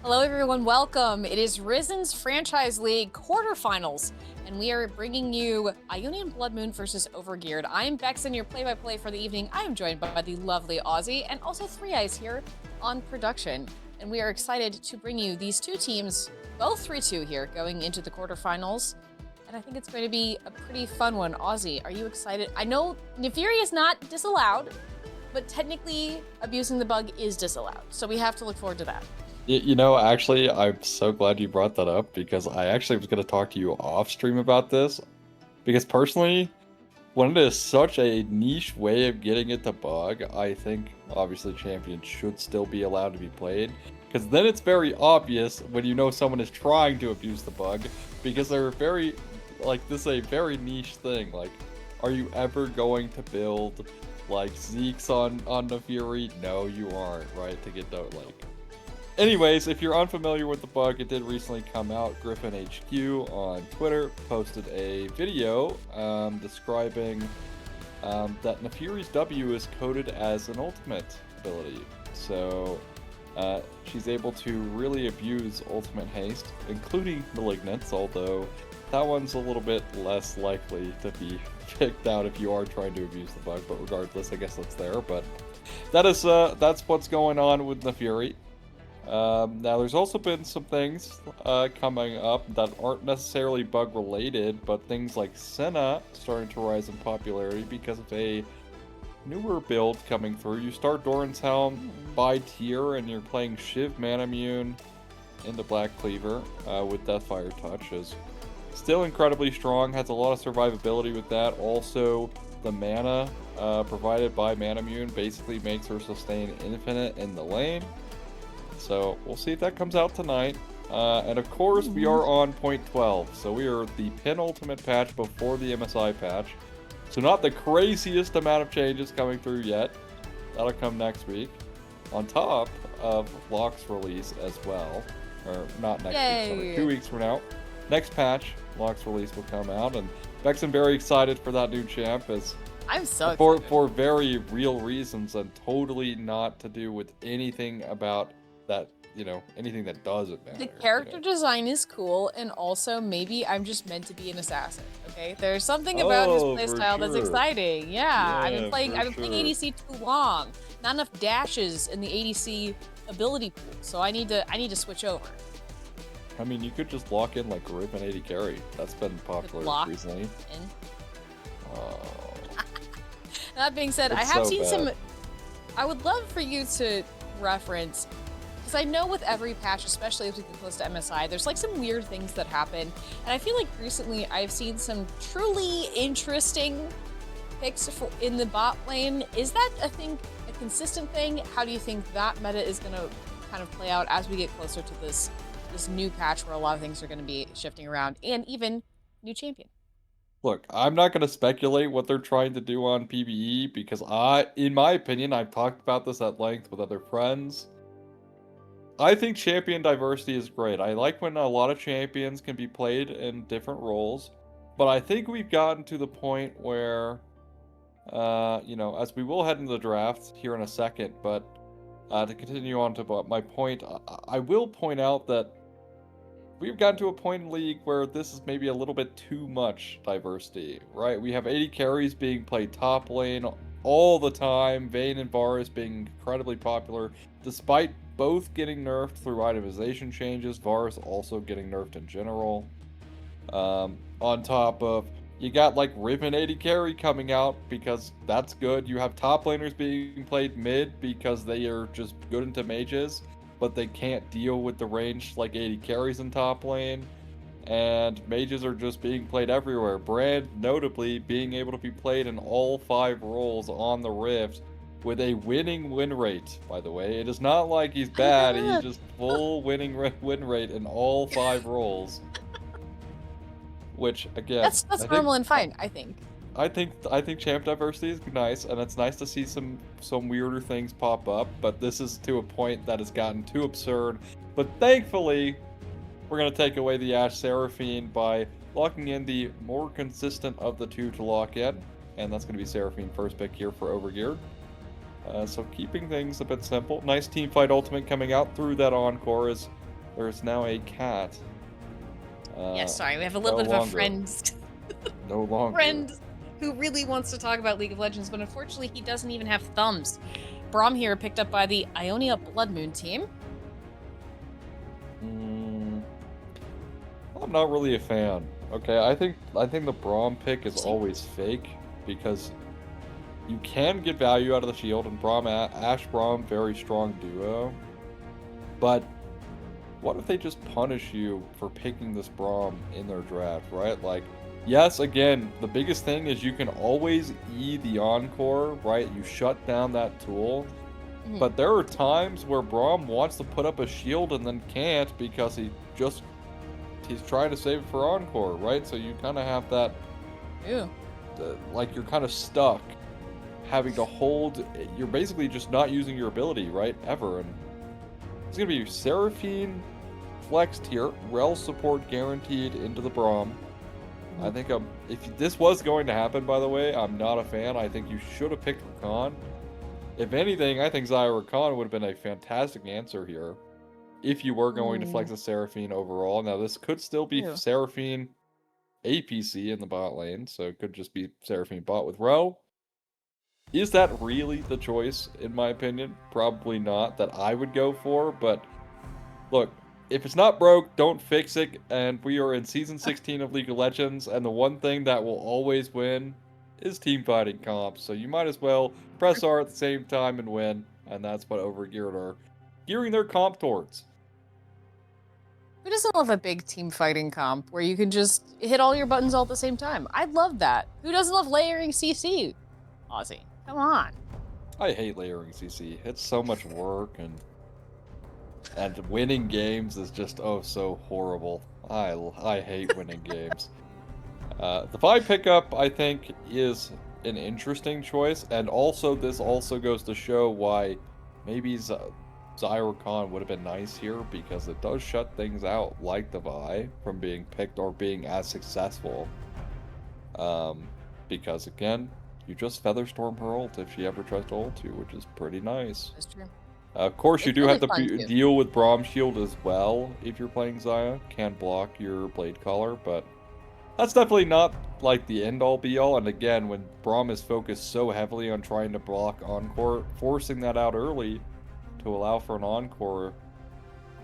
Hello, everyone. Welcome. It is Risen's Franchise League quarterfinals, and we are bringing you Ionian Blood Moon versus Overgeared. I'm Bexon, your play-by-play for the evening. I am joined by the lovely Aussie and also Three Eyes here on production, and we are excited to bring you these two teams, both 3-2 here, going into the quarterfinals. And I think it's going to be a pretty fun one. Aussie, are you excited? I know Nefiri is not disallowed, but technically abusing the bug is disallowed, so we have to look forward to that. Actually, I'm so glad you brought that up because I actually was going to talk to you off stream about this. Because personally, when it is such a niche way of getting it to bug, I think obviously champions should still be allowed to be played. Because then it's very obvious when you know someone is trying to abuse the bug, because they're very, this is a very niche thing. Like, are you ever going to build, like, Zeke's on the Fury? No, you aren't, right? To get the, Anyways, if you're unfamiliar with the bug, it did recently come out. Griffin HQ on Twitter posted a video describing that Nefiri's W is coded as an ultimate ability. So she's able to really abuse ultimate haste, including Malignance, although that one's a little bit less likely to be picked out if you are trying to abuse the bug. But regardless, I guess that's there. But that's what's going on with Nefiri. Now, there's also been some things coming up that aren't necessarily bug related, but things like Senna starting to rise in popularity because of a newer build coming through. You start Doran's Helm by tier, and you're playing Shiv Manamune into Black Cleaver with Deathfire Touch. Is still incredibly strong, has a lot of survivability with that. Also, the mana provided by Manamune basically makes her sustain infinite in the lane. So we'll see if that comes out tonight. And of course, we are on point 12. So we are the penultimate patch before the MSI patch. So not the craziest amount of changes coming through yet. That'll come next week. On top of Locke's release as well. Or not next week, sorry, 2 weeks from now. Next patch, Locke's release will come out. And Beck's very excited for that new champ. I'm so excited. For very real reasons and totally not to do with anything about that, anything that doesn't matter. The character design is cool, and also maybe I'm just meant to be an assassin. Okay, there's something about his playstyle that's exciting. Yeah, I've been playing ADC too long. Not enough dashes in the ADC ability pool, so I need to switch over. I mean, you could just lock in like Riven AD carry. That's been popular recently. That being said, I have seen some. I would love for you to reference. Because I know with every patch, especially as we get close to MSI, there's like some weird things that happen. And I feel like recently I've seen some truly interesting picks in the bot lane. Is that a consistent thing? How do you think that meta is going to kind of play out as we get closer to this new patch where a lot of things are going to be shifting around, and even new champion? Look, I'm not going to speculate what they're trying to do on PvE because in my opinion, I've talked about this at length with other friends. I think champion diversity is great. I like when a lot of champions can be played in different roles, but I think we've gotten to the point where, as we will head into the draft here in a second, but to continue on to my point, I will point out that we've gotten to a point in League where this is maybe a little bit too much diversity, right? We have 80 carries being played top lane all the time, Vayne and Varus being incredibly popular, despite both getting nerfed through itemization changes, Varus also getting nerfed in general. On top of, you got like Riven AD carry coming out because that's good. You have top laners being played mid because they are just good into mages, but they can't deal with the range like AD carries in top lane. And mages are just being played everywhere. Brand notably being able to be played in all 5 roles on the Rift with a winning win rate, by the way. It is not like he's bad, he's just full winning win rate in all 5 roles. Which, again... That's normal and fine, I think. I think champ diversity is nice, and it's nice to see some weirder things pop up, but this is to a point that has gotten too absurd. But thankfully, we're going to take away the Ashe Seraphine by locking in the more consistent of the two to lock in, and that's going to be Seraphine first pick here for Overgeared. So keeping things a bit simple. Nice team fight ultimate coming out through that encore is There's now a cat. Yeah, sorry, we have a little No bit of a longer. friend No longer. friend who really wants to talk about League of Legends, but unfortunately he doesn't even have thumbs. Braum here picked up by the Ionia Blood Moon team. I'm not really a fan. Okay, I think the Braum pick is Interesting. always fake because you can get value out of the shield, and Ash Braum, very strong duo. But what if they just punish you for picking this Braum in their draft, right? Like, yes, again, the biggest thing is you can always E the Encore, right? You shut down that tool. Mhm. But there are times where Braum wants to put up a shield and then can't because he's trying to save it for Encore, right? So you kind of have that, Ew. like you're kind of stuck having to hold, you're basically just not using your ability, right? Ever. And it's going to be Seraphine flexed here, Rel support guaranteed into the Braum. I think if this was going to happen, by the way, I'm not a fan. I think you should have picked Rakan. If anything, I think Xayah Rakan would have been a fantastic answer here. If you were going to flex a Seraphine overall. Now, this could still be Ew. Seraphine APC in the bot lane, so it could just be Seraphine bot with Ro. Is that really the choice, in my opinion? Probably not, that I would go for, but look, if it's not broke, don't fix it, and we are in Season 16 of League of Legends, and the one thing that will always win is team fighting comps, so you might as well press R at the same time and win, and that's what Overgeared are gearing their comp towards. Who doesn't love a big team fighting comp where you can just hit all your buttons all at the same time? I'd love that. Who doesn't love layering CC? Aussie, come on. I hate layering CC. It's so much work, and winning games is just so horrible. I hate winning games. The Vi pickup, I think, is an interesting choice, and also this also goes to show why maybe Xayah Rakan would have been nice here, because it does shut things out like the Vi from being picked or being as successful. Because again, you just Featherstorm her ult if she ever tries to ult you, which is pretty nice. That's true. Of course, you It's do really have to fun, too. deal with Braum Shield as well if you're playing Xayah. Can block your Blade Caller, but that's definitely not like the end-all be-all. And again, when Braum is focused so heavily on trying to block Encore, forcing that out early to allow for an Encore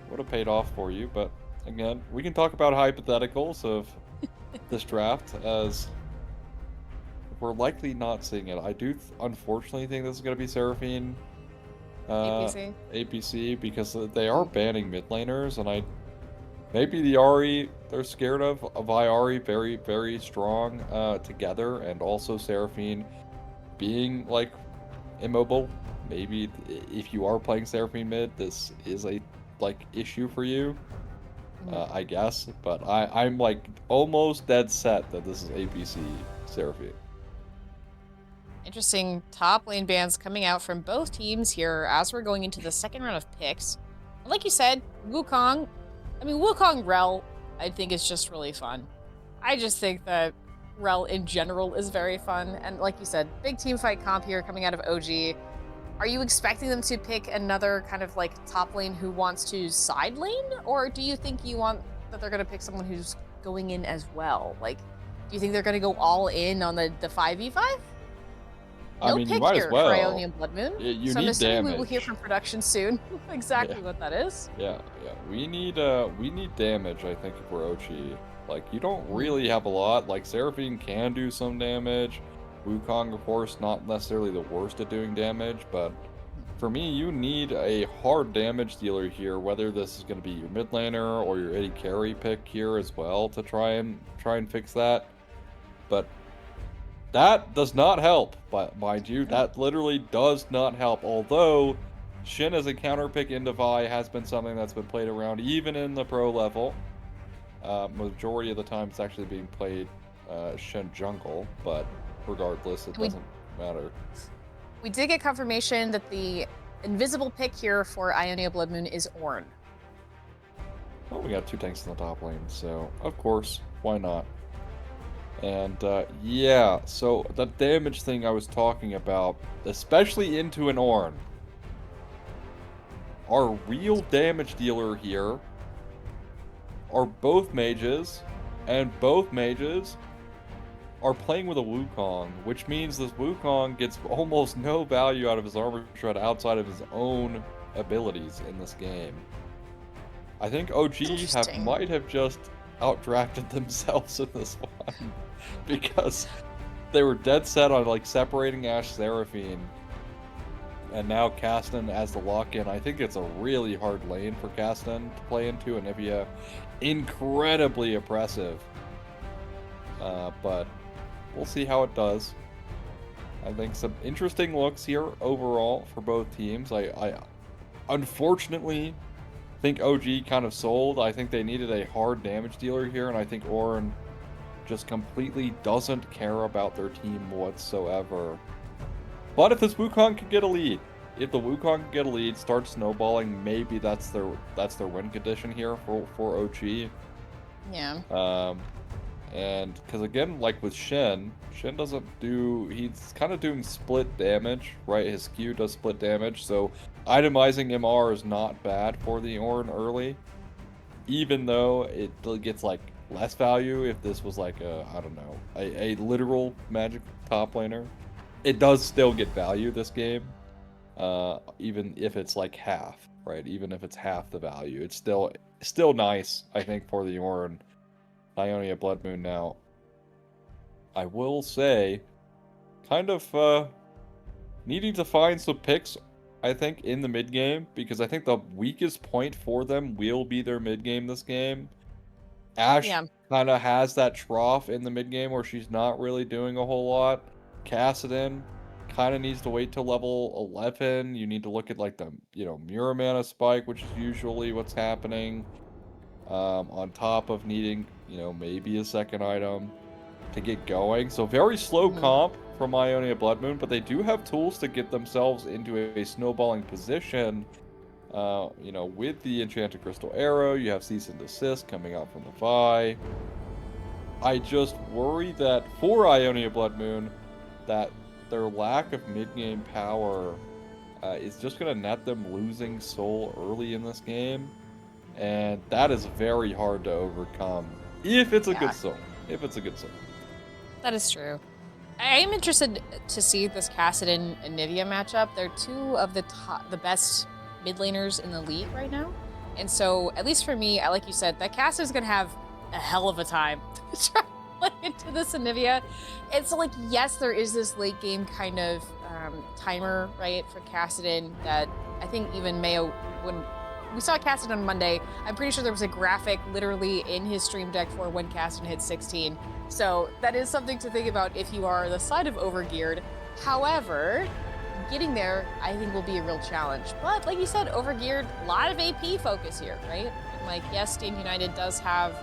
would have paid off for you. But again, we can talk about hypotheticals of this draft, as we're likely not seeing it. I do unfortunately think this is going to be Seraphine APC, because they are banning mid laners, and maybe the Ahri they're scared of Ahri very, very strong together, and also Seraphine being like immobile. Maybe if you are playing Seraphine mid, this is a issue for you, I guess. But I'm like almost dead set that this is APC Seraphine. Interesting top lane bans coming out from both teams here as we're going into the second round of picks. Like you said, Wukong Rel, I think is just really fun. I just think that Rel in general is very fun. And like you said, big team fight comp here coming out of OG. Are you expecting them to pick another kind of like top lane who wants to side lane? Or do you think you want that they're going to pick someone who's going in as well? Like, do you think they're going to go all in on the 5v5? No I mean, pick you might here as well. for Ionian Blood Moon. You so I'm need assuming damage. we will hear from production soon exactly Yeah. what that is. Yeah. We need damage, I think, if we're OG. Like, you don't really have a lot. Like, Seraphine can do some damage. Wukong, of course, not necessarily the worst at doing damage, but for me, you need a hard damage dealer here, whether this is going to be your mid laner or your AD carry pick here as well to try and fix that. But that does not help, but mind you, that literally does not help. Although Shin as a counter pick into Vi has been something that's been played around even in the pro level. Majority of the time it's actually being played Shin jungle, but regardless, it doesn't matter. We did get confirmation that the invisible pick here for Ionia Blood Moon is Ornn. Well, we got 2 tanks in the top lane, so of course, why not? And yeah, so the damage thing I was talking about, especially into an Ornn, our real damage dealer here are both mages, and both mages are playing with a Wukong, which means this Wukong gets almost no value out of his armor shred outside of his own abilities in this game. I think OG might have just outdrafted themselves in this one because they were dead set on like separating Ashe Seraphine, and now Caston as the lock-in. I think it's a really hard lane for Caston to play into, and Anivia incredibly oppressive. But we'll see how it does. I think some interesting looks here overall for both teams. I unfortunately think OG kind of sold. I think they needed a hard damage dealer here, and I think Orin just completely doesn't care about their team whatsoever. But if this Wukong could get a lead, if the Wukong could get a lead, start snowballing, maybe that's their win condition here for OG. Yeah. And because again, like with Shen doesn't do, he's kind of doing split damage, right? His Q does split damage, so itemizing MR is not bad for the Ornn early, even though it gets like less value if this was like a, I don't know, a literal magic top laner. It does still get value this game, even if it's like half, right? Even if it's half the value, it's still nice, I think, for the Ornn. Ionia Blood Moon now. I will say, kind of needing to find some picks, I think, in the mid game, because I think the weakest point for them will be their mid game this game. Ashe kind of has that trough in the mid game where she's not really doing a whole lot. Kassadin kind of needs to wait till level 11. You need to look at like the, Mirror Mana spike, which is usually what's happening. On top of needing, maybe a second item to get going. So very slow comp from Ionia Blood Moon, but they do have tools to get themselves into a snowballing position. With the Enchanted Crystal Arrow, you have Cease and Desist coming out from the Vi. I just worry that for Ionia Blood Moon, that their lack of mid-game power is just going to net them losing soul early in this game. And that is very hard to overcome if it's a good soul. If it's a good soul. That is true. I am interested to see this Kassadin and Anivia matchup. They're two of the best mid laners in the league right now. And so, at least for me, like you said, that Kassadin's going to have a hell of a time to try to play into this Anivia. It's like, yes, there is this late game kind of timer, right, for Kassadin that I think even Mayo wouldn't. We saw Kassadin on Monday. I'm pretty sure there was a graphic literally in his stream deck for when Kassadin hit 16. So that is something to think about if you are the side of Overgeared. However, getting there, I think, will be a real challenge. But like you said, Overgeared, a lot of AP focus here, right? And like, yes, Stand United does have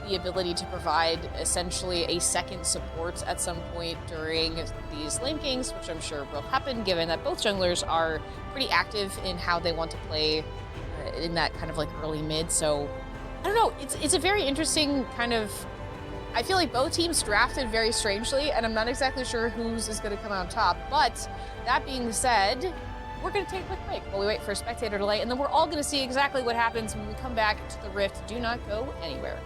the ability to provide essentially a second support at some point during these lane games, which I'm sure will happen given that both junglers are pretty active in how they want to play in that kind of like early mid. So I don't know, it's a very interesting kind of, I feel like both teams drafted very strangely, and I'm not exactly sure whose is going to come out on top. But that being said, we're going to take a quick break while we wait for a spectator delay, and then we're all going to see exactly what happens when we come back to the Rift. Do not go anywhere.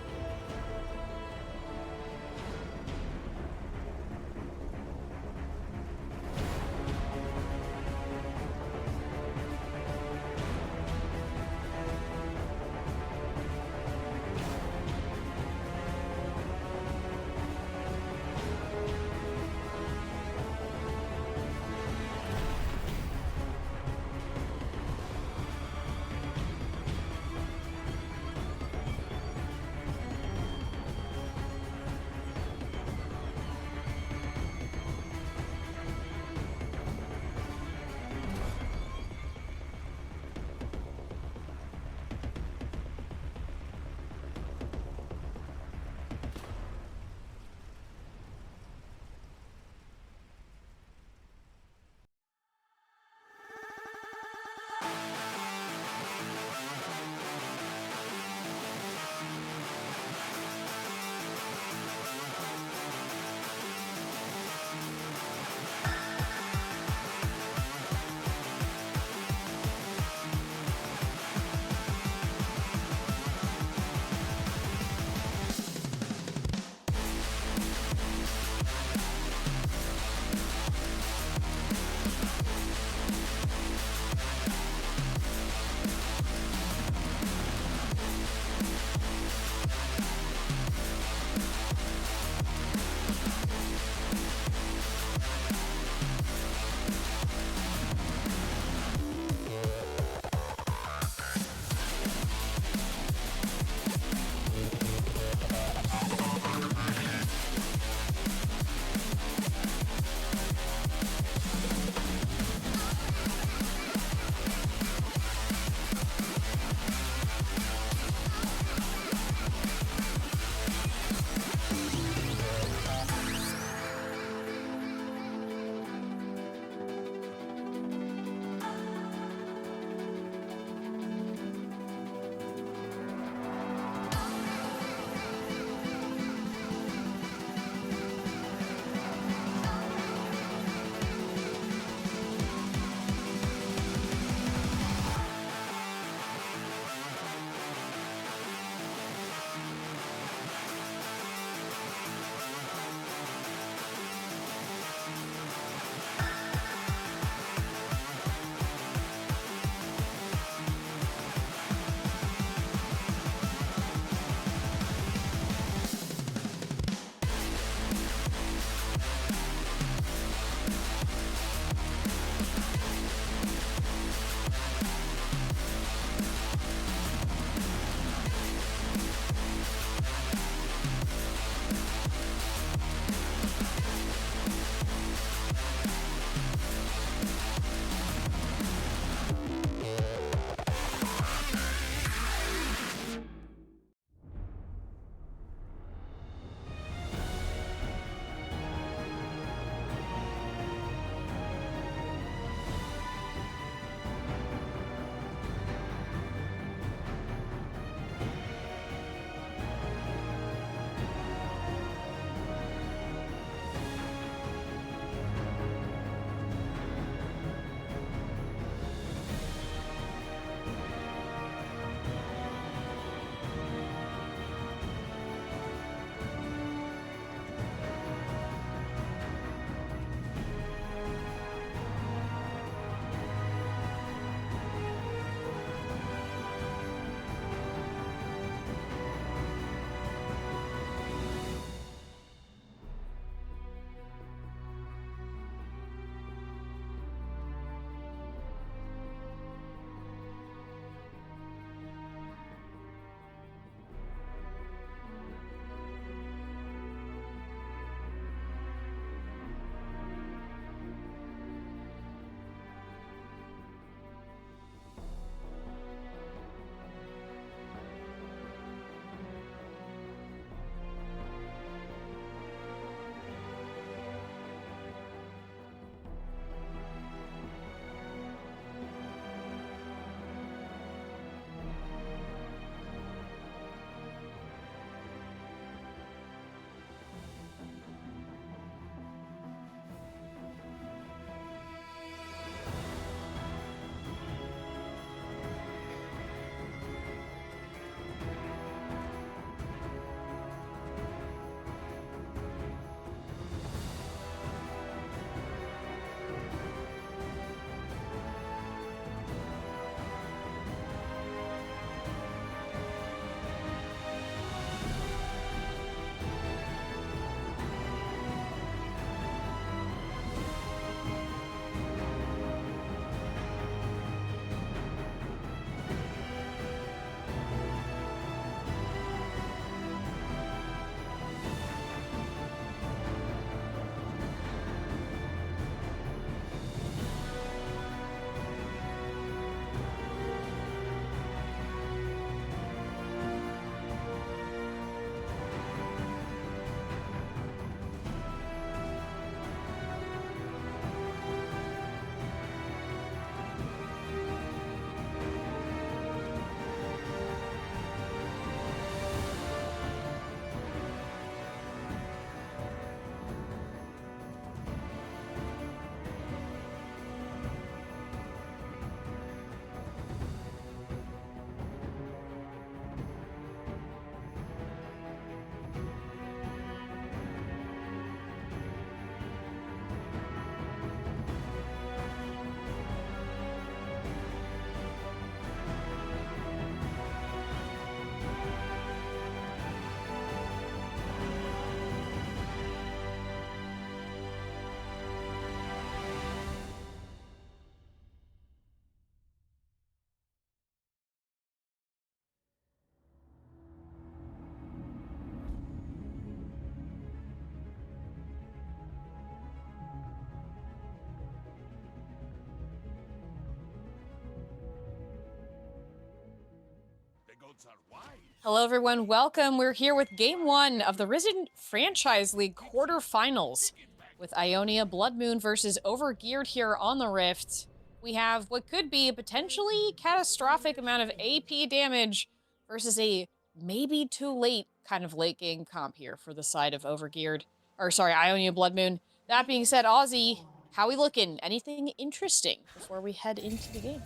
Hello, everyone. Welcome. We're here with Game 1 of the Risen Franchise League quarterfinals with Ionia Blood Moon versus Overgeared here on the Rift. We have what could be a potentially catastrophic amount of AP damage versus a maybe too late kind of late game comp here for the side of Overgeared. Or, sorry, Ionia Blood Moon. That being said, Aussie, how we looking? Anything interesting before we head into the game?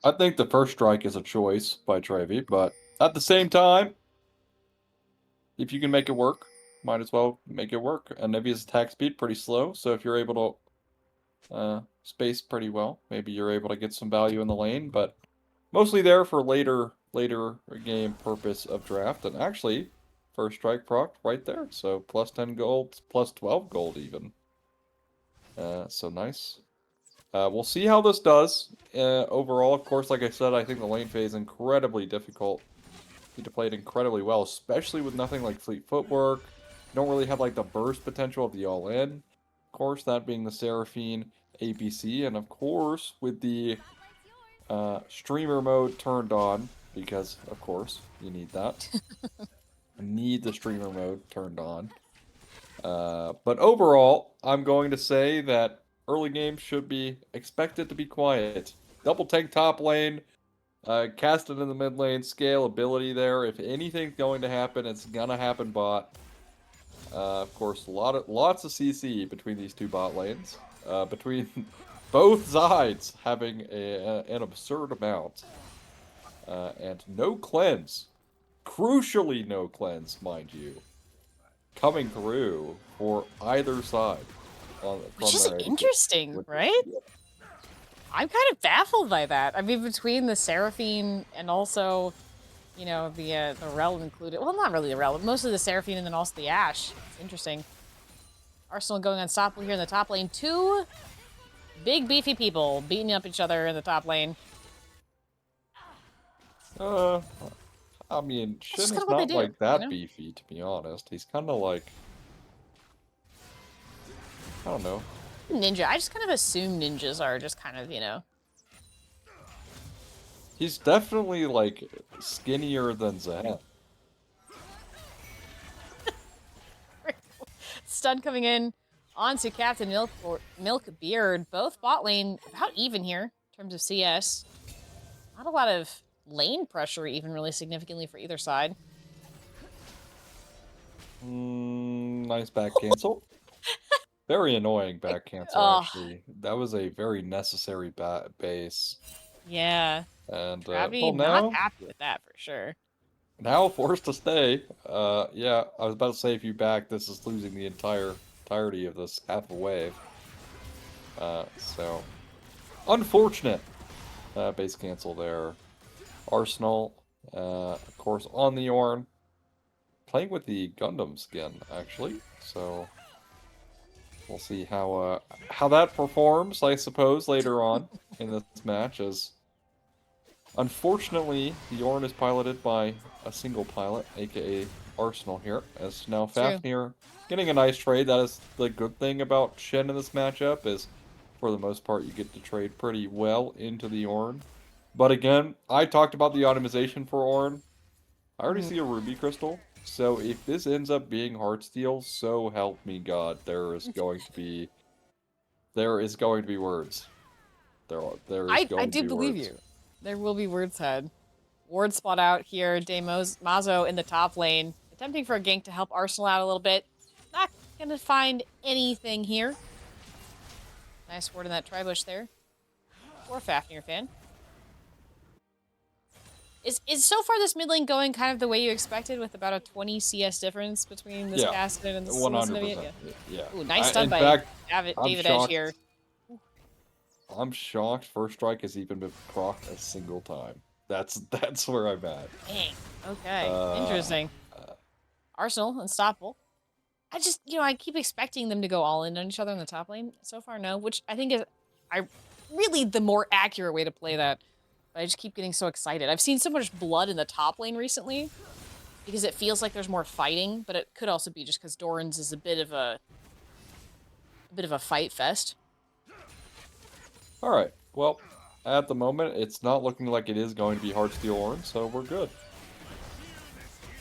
I think the first strike is a choice by Trevi, but at the same time, if you can make it work, might as well make it work. And Nevia's attack speed pretty slow, so if you're able to space pretty well, maybe you're able to get some value in the lane, but mostly there for later game purpose of draft. And actually, first strike proc right there, so plus 10 gold, plus 12 gold even. So nice. We'll see how this does. Overall, of course, like I said, I think the lane phase is incredibly difficult. You need to play it incredibly well, especially with nothing like fleet footwork. You don't really have like the burst potential of the all-in. Of course, that being the Seraphine APC, and of course with the streamer mode turned on, because of course you need that. You need the streamer mode turned on. But overall, I'm going to say that early game should be expected to be quiet. Double tank top lane, cast it in the mid lane, scalability there. If anything's going to happen, it's gonna happen bot. Of course, lots of CC between these two bot lanes. Between both sides having an absurd amount. And no cleanse. Crucially no cleanse, mind you. Coming through for either side. Which is interesting, right? I'm kind of baffled by that. I mean, between the Seraphine and also, you know, the Rel included. Well, not really the Rel, but mostly the Seraphine and then also the Ashe. It's interesting. Arsenal going unstoppable here in the top lane. Two big beefy people beating up each other in the top lane. I mean, Shin is not like that beefy, to be honest. He's kind of like, I don't know. Ninja. I just kind of assume ninjas are just kind of, you know. He's definitely like skinnier than Zen. Stun coming in onto Captain Milkbeard. Both bot lane about even here in terms of CS. Not a lot of lane pressure even really significantly for either side. Nice back cancel. Very annoying back cancel, actually. That was a very necessary base. Yeah. And well, not happy with that for sure. Now forced to stay. Yeah, I was about to say if you back, this is losing the entirety of this half a wave. So unfortunate base cancel there. Arsenal, of course, on the Ornn, playing with the Gundam skin actually. So we'll see how that performs, I suppose, later on in this match. As unfortunately, the Ornn is piloted by a single pilot, aka Arsenal here. As now Fafnir getting a nice trade. That is the good thing about Shen in this matchup, is for the most part you get to trade pretty well into the Ornn. But again, I talked about the optimization for Ornn. I already see a Ruby Crystal. So if this ends up being Heartsteel, so help me God, there is going to be words. I do believe you. There will be words said. Ward spot out here. Mazo in the top lane, attempting for a gank to help Arsenal out a little bit. Not gonna find anything here. Nice ward in that tri-bush there. For a Fafnir fan. Is so far this mid lane going kind of the way you expected, with about a 20 CS difference between this Cascade and this 100%. Yeah. Ooh, nice stun by David Edge here. I'm shocked First Strike has even been procced a single time. That's where I'm at. Dang. Okay. Interesting. Arsenal, unstoppable. I keep expecting them to go all in on each other in the top lane. So far, no, which I think is really the more accurate way to play that. But I just keep getting so excited. I've seen so much blood in the top lane recently because it feels like there's more fighting, but it could also be just because Doran's is a bit of a fight fest. All right. Well, at the moment, it's not looking like it is going to be Heartsteel Orange, so we're good.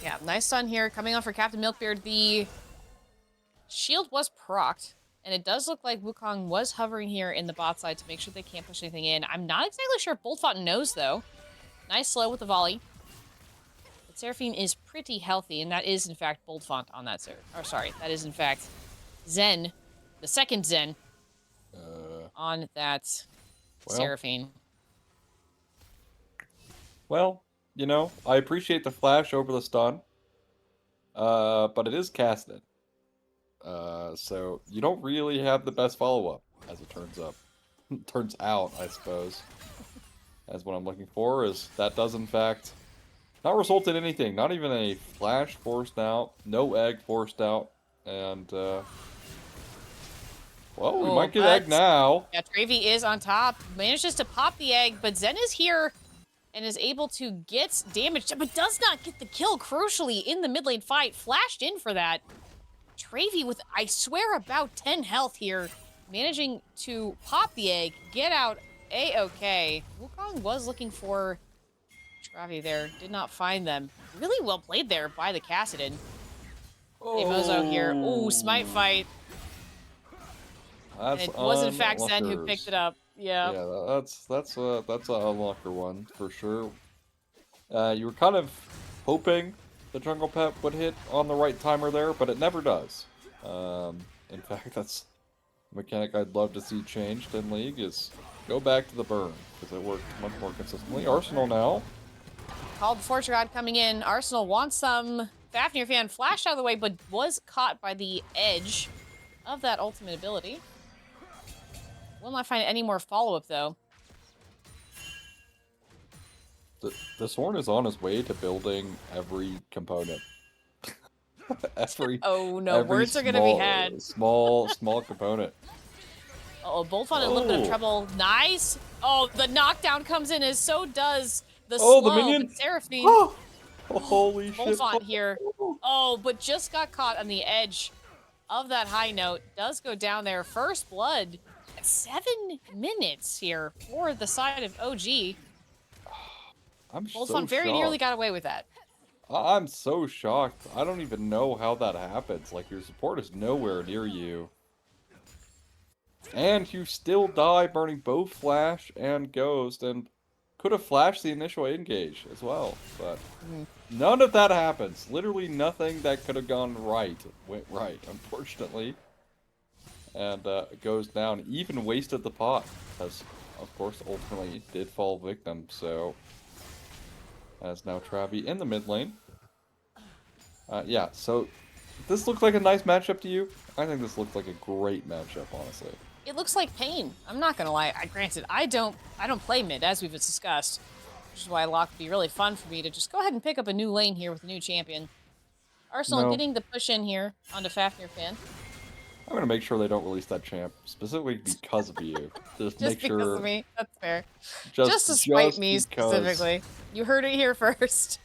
Yeah, nice stun here. Coming on for Captain Milkbeard. The shield was procced, and it does look like Wukong was hovering here in the bot side to make sure they can't push anything in. I'm not exactly sure if Boltfont knows, though. Nice slow with the volley. But Seraphine is pretty healthy, and that is, in fact, Boltfont on that that is, in fact, Zen, the second Zen, on that Well, Seraphine. Well, you know, I appreciate the flash over the stun, but it is casted. So you don't really have the best follow-up, as it turns up. Turns out, I suppose. As what I'm looking for is that does, in fact, not result in anything. Not even a flash forced out, no egg forced out, and, well, we might get egg now. Yeah, Travy is on top. Manages to pop the egg, but Zen is here and is able to get damage, but does not get the kill, crucially, in the mid lane fight. Flashed in for that. Travy with, I swear, about 10 health here. Managing to pop the egg, get out A-okay. Wukong was looking for Travy there. Did not find them. Really well played there by the Kassadin. Mozo here. Ooh, smite fight. That's and it was in fact Zen who picked it up. Yeah. Yeah, that's a unlocker one for sure. You were kind of hoping the jungle pet would hit on the right timer there, but it never does. In fact, that's a mechanic I'd love to see changed in League is go back to the burn because it worked much more consistently. Arsenal now. Called Fortune God coming in. Arsenal wants some Fafnir fan flashed out of the way, but was caught by the edge of that ultimate ability. Will not find any more follow-up, though. The Zorn is on his way to building every component. Oh no, words are gonna be had. Small component. Uh-oh, Boltfont in a little bit of trouble. Nice! Oh, the knockdown comes in, as so does the slow, the minion! but Seraphine. Oh, holy shit. Boltfont here. Oh, but just got caught on the edge of that high note. Does go down there. First blood. 7 minutes here for the side of OG. Boltfont very nearly got away with that. I'm so shocked. I don't even know how that happens. Like, your support is nowhere near you. And you still die burning both Flash and Ghost, and could have flashed the initial engage as well. But none of that happens. Literally nothing that could have gone right went right, unfortunately. And it goes down. Even wasted the pot, because, of course, ultimately did fall victim. So, as now Travy in the mid lane. Yeah, so this looked like a nice matchup to you. I think this looked like a great matchup, honestly. It looks like pain. I'm not gonna lie. Granted, I don't play mid, as we've discussed, which is why Locke would be really fun for me to just go ahead and pick up a new lane here with a new champion. Arsenal getting the push in here onto Fafnir fan. I'm gonna make sure they don't release that champ specifically because of you. Just make sure. Because of me. That's fair. Just to spite me specifically. You heard it here first.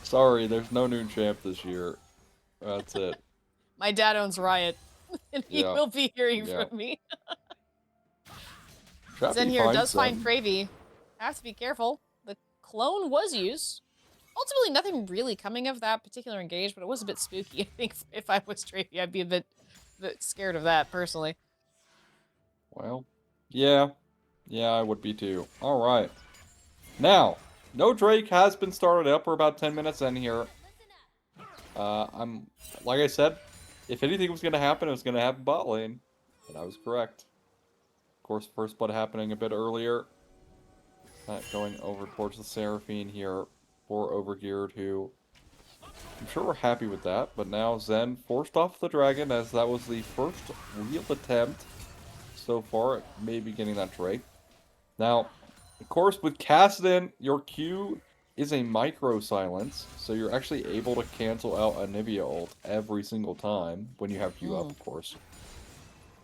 Sorry, there's no new champ this year. That's it. My dad owns Riot, and he will be hearing from me. Zen here does find Travy. Have to be careful. The clone was used. Ultimately, nothing really coming of that particular engage, but it was a bit spooky. I think if I was Travy, I'd be a bit scared of that, personally. Well, yeah. Yeah, I would be too. Alright. Now, no Drake has been started up. We're about 10 minutes in here. Like I said, if anything was going to happen, it was going to happen bot lane. And I was correct. Of course, first blood happening a bit earlier. Going over towards the Seraphine here for Overgeared, who I'm sure we're happy with that. But now Zen forced off the dragon, as that was the first real attempt so far at maybe getting that Drake. Now, of course, with Kassadin, your Q is a micro silence, so you're actually able to cancel out a Nivea ult every single time when you have Q up, of course.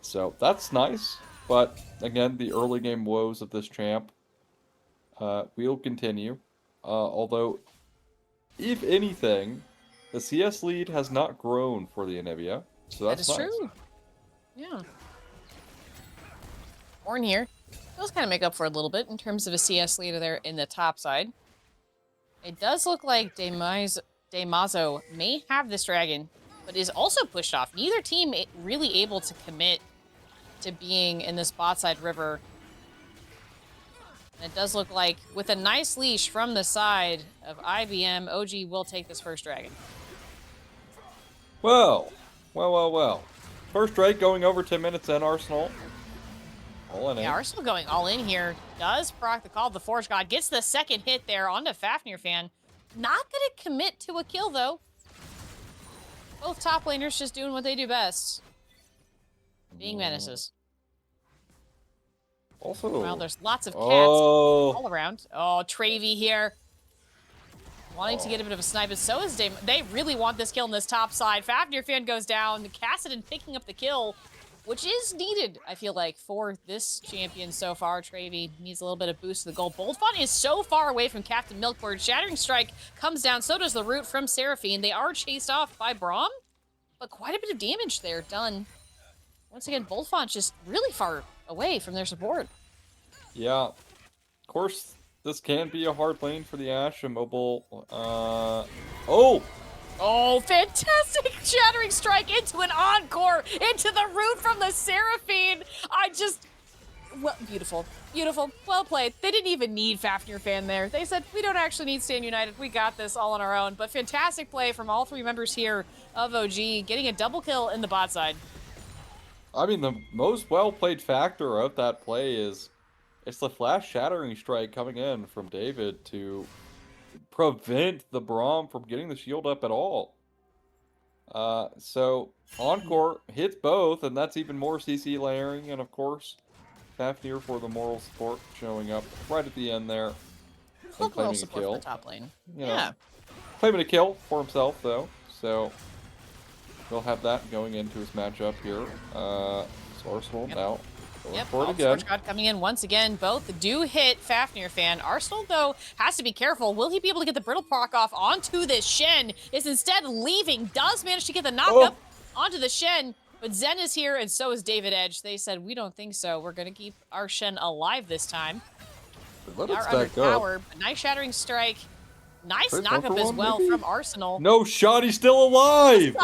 So that's nice, but again, the early game woes of this champ will continue. Although, if anything, the CS lead has not grown for the Nivea, so that's nice. That is true. Yeah. Ornn here. Does kind of make up for a little bit in terms of a CS leader there in the top side. It does look like Damazo may have this dragon, but is also pushed off. Neither team really able to commit to being in this bot side river. And it does look like, with a nice leash from the side of IBM, OG will take this first dragon. Well. First Drake going over 10 minutes in Arsenal. All in it. Yeah, Arsenal going all in here. Does proc the call of the Forge God. Gets the second hit there onto Fafnir fan. Not going to commit to a kill, though. Both top laners just doing what they do best. Being menaces. Also, well, there's lots of cats all around. Oh, Travy here. Wanting to get a bit of a snipe, and so is Dame. They really want this kill on this top side. Fafnir fan goes down. Cassidon picking up the kill, which is needed, I feel like, for this champion so far. Travy needs a little bit of boost to the gold. Boldfawn is so far away from Captain Milkbird. Shattering Strike comes down. So does the root from Seraphine. They are chased off by Braum, but quite a bit of damage there done. Once again, Boldfawn's just really far away from their support. Yeah. Of course, this can be a hard lane for the Ashe. Immobile. Oh, fantastic Shattering Strike into an Encore, into the root from the Seraphine. Well, beautiful. Beautiful. Well played. They didn't even need Fafnir fan there. They said, we don't actually need Stand United. We got this all on our own. But fantastic play from all three members here of OG, getting a double kill in the bot side. I mean, the most well-played factor of that play is it's the flash Shattering Strike coming in from David to prevent the Braum from getting the shield up at all. So Encore hits both, and that's even more CC layering, and of course, Fafnir for the moral support showing up right at the end there. And claiming a kill. For the top lane. Yeah. Claiming a kill for himself, though, so he'll have that going into his matchup here. So Arsenal now going for it again. Forge God coming in once again. Both do hit Fafnir fan. Arsenal, though, has to be careful. Will he be able to get the brittle proc off onto this Shen? Is instead leaving. Does manage to get the knock-up onto the Shen. But Zen is here, and so is David Edge. They said, we don't think so. We're going to keep our Shen alive this time. Let it stack up. Nice Shattering Strike. Nice knock-up as well from Arsenal. No shot, he's still alive!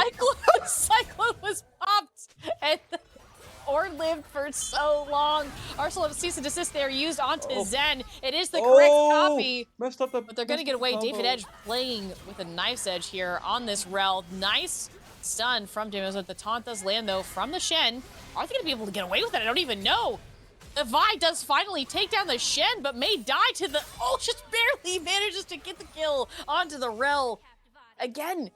Cyclone was popped, and or lived for so long. Arsenal have cease and desist there used onto Zen. It is the correct copy. Messed up but they're going to get away. David Edge playing with a knife's edge here on this Rel. Nice stun from Damazo. The taunt does land, though, from the Shen. Are they going to be able to get away with it? I don't even know. The Vi does finally take down the Shen, but may die to the... just barely manages to get the kill onto the Rel. Again,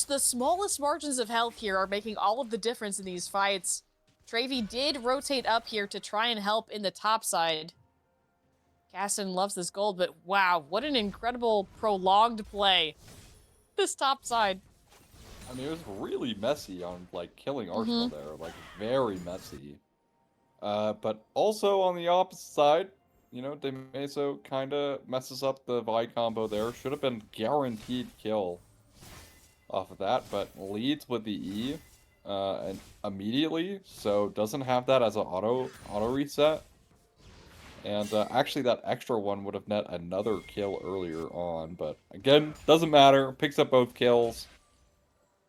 the smallest margins of health here are making all of the difference in these fights. Travy did rotate up here to try and help in the top side. Caston loves this gold, but wow, what an incredible prolonged play. This top side. I mean, it was really messy on, like, killing Arsenal there. Like, very messy. But also on the opposite side, you know, Damazo kind of messes up the Vi combo there. Should have been guaranteed kill off of that, but leads with the E and immediately, so doesn't have that as an auto reset. And actually that extra one would have net another kill earlier on, but again, doesn't matter. Picks up both kills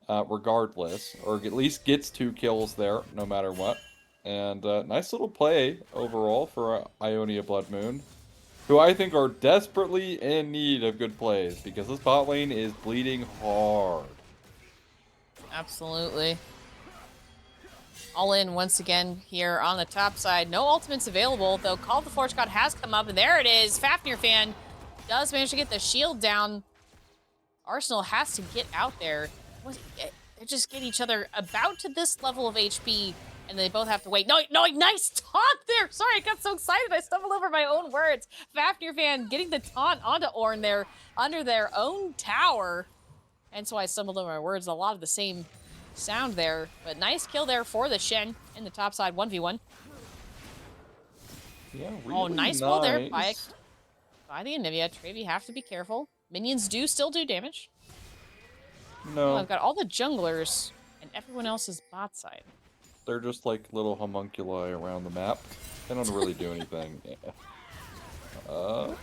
regardless, or at least gets 2 kills there no matter what. And nice little play overall for Ionia Blood Moon, who I think are desperately in need of good plays because this bot lane is bleeding hard. Absolutely. All in once again here on the top side. No ultimates available, though Call of the Forge God has come up, and there it is. Fafnir fan does manage to get the shield down. Arsenal has to get out there. They just get each other about to this level of HP, and they both have to wait. No, nice taunt there! Sorry, I got so excited I stumbled over my own words. Fafnir fan getting the taunt onto Ornn there under their own tower. And so I stumbled over my words. A lot of the same sound there. But nice kill there for the Shen in the top side 1v1. Yeah, really nice pull there by the Anivia. Travy have to be careful. Minions do still do damage. No. I've got all the junglers and everyone else's bot side. They're just like little homunculi around the map. They don't really do anything. Yeah.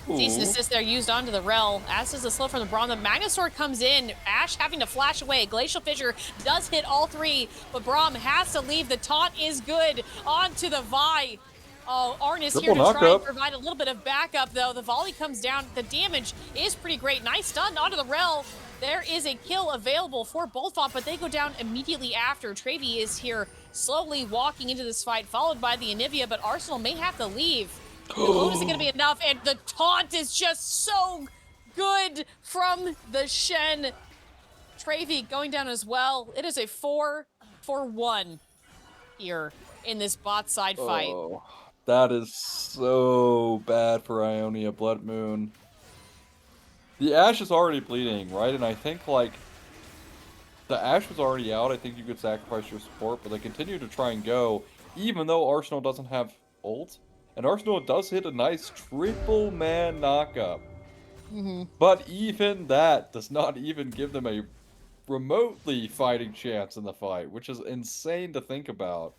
Decent Ooh. assist there used onto the Rel. As does the slow from the Braum. The Magnusword comes in. Ash having to flash away. Glacial Fissure does hit all three, but Braum has to leave. The taunt is good. Onto the Vi. Oh, Arn is here Triple to try and knockup. provide a little bit of backup, though. The volley comes down. The damage is pretty great. Nice stun onto the Rel. There is a kill available for Boltfont, but they go down immediately after. Trevi is here slowly walking into this fight, followed by the Anivia, but Arsenal may have to leave. The load isn't going to be enough, and the taunt is just so good from the Shen. Trevi going down as well. It is a 4-for-1 here in this bot side fight. Oh, that is so bad for Ionia Blood Moon. The Ashe is already bleeding, right? And I think, like, the Ashe was already out. I think you could sacrifice your support, but they continue to try and go, even though Arsenal doesn't have ult. And Arsenal does hit a nice triple man knockup. But even that does not even give them a remotely fighting chance in the fight, which is insane to think about.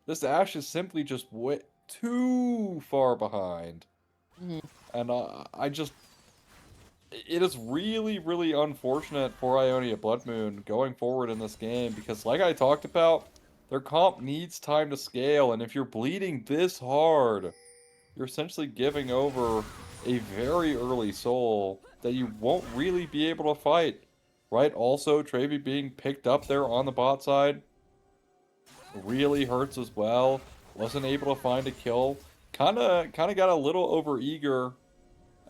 This Ashe is simply just way too far behind. And I just... It is really, really unfortunate for Ionia Blood Moon going forward in this game, because like I talked about, their comp needs time to scale, and if you're bleeding this hard, you're essentially giving over a very early soul that you won't really be able to fight, right? Also, Trevi being picked up there on the bot side really hurts as well. Wasn't able to find a kill. Kinda got a little over-eager.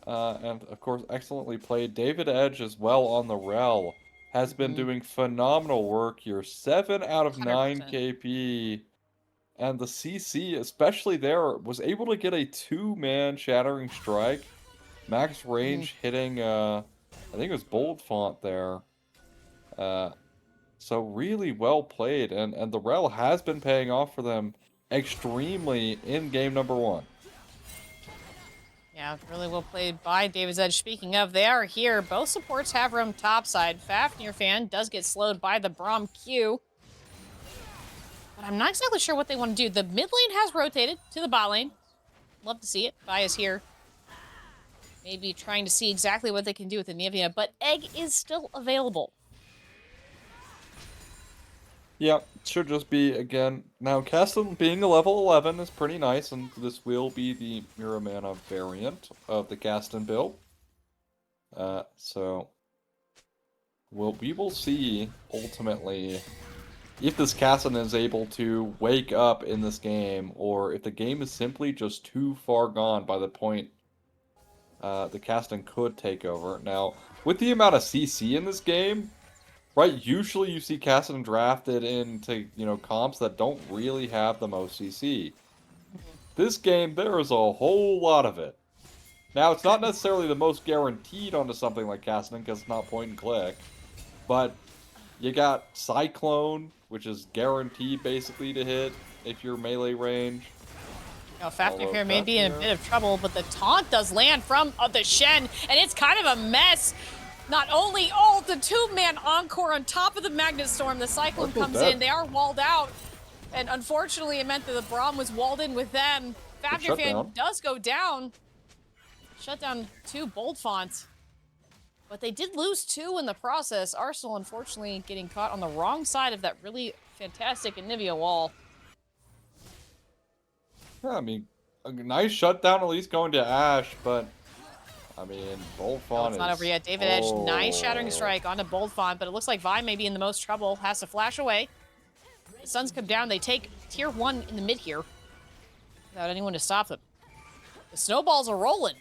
And of course, excellently played. David Edge as well on the Rel has been doing phenomenal work here. 7 out of 9 100%. KP. And the CC, especially there, was able to get a 2-man Shattering Strike. Max range hitting, I think it was Bold Font there. So really well played. And the Rel has been paying off for them extremely in game number 1. Yeah, really well played by David's Edge. Speaking of, they are here. Both supports have room topside. Fafnir fan does get slowed by the Braum Q. But I'm not exactly sure what they want to do. The mid lane has rotated to the bot lane. Love to see it. Vi is here. Maybe trying to see exactly what they can do with Anivia, but Egg is still available. Yeah, should just be, again, now Castle being a level 11 is pretty nice, and this will be the Muramana variant of the Caston build. So, we will see, ultimately, if this Caston is able to wake up in this game, or if the game is simply just too far gone by the point the Caston could take over. Now, with the amount of CC in this game, right, usually you see Cassidon drafted into, comps that don't really have the most CC. This game, there is a whole lot of it. Now, it's not necessarily the most guaranteed onto something like Cassidon, because it's not point and click. But you got Cyclone, which is guaranteed, basically, to hit if you're melee range. Fafnir here may be in a bit of trouble, but the taunt does land from the Shen, and it's kind of a mess. Not only, the 2-man encore on top of the Magnet Storm, the Cyclone comes in, they are walled out, and unfortunately it meant that the Braum was walled in with them. Fafnir fan does go down. Shut down 2 Bold Fonts. But they did lose 2 in the process. Arsenal, unfortunately, getting caught on the wrong side of that really fantastic Anivia wall. Yeah, I mean, a nice shutdown at least going to Ashe, but... I mean, Bold Font it's not over yet. David Edge, nice Shattering Strike onto Bold Font, but it looks like Vi may be in the most trouble. Has to flash away. The Suns come down. They take tier 1 in the mid here without anyone to stop them. The snowballs are rolling.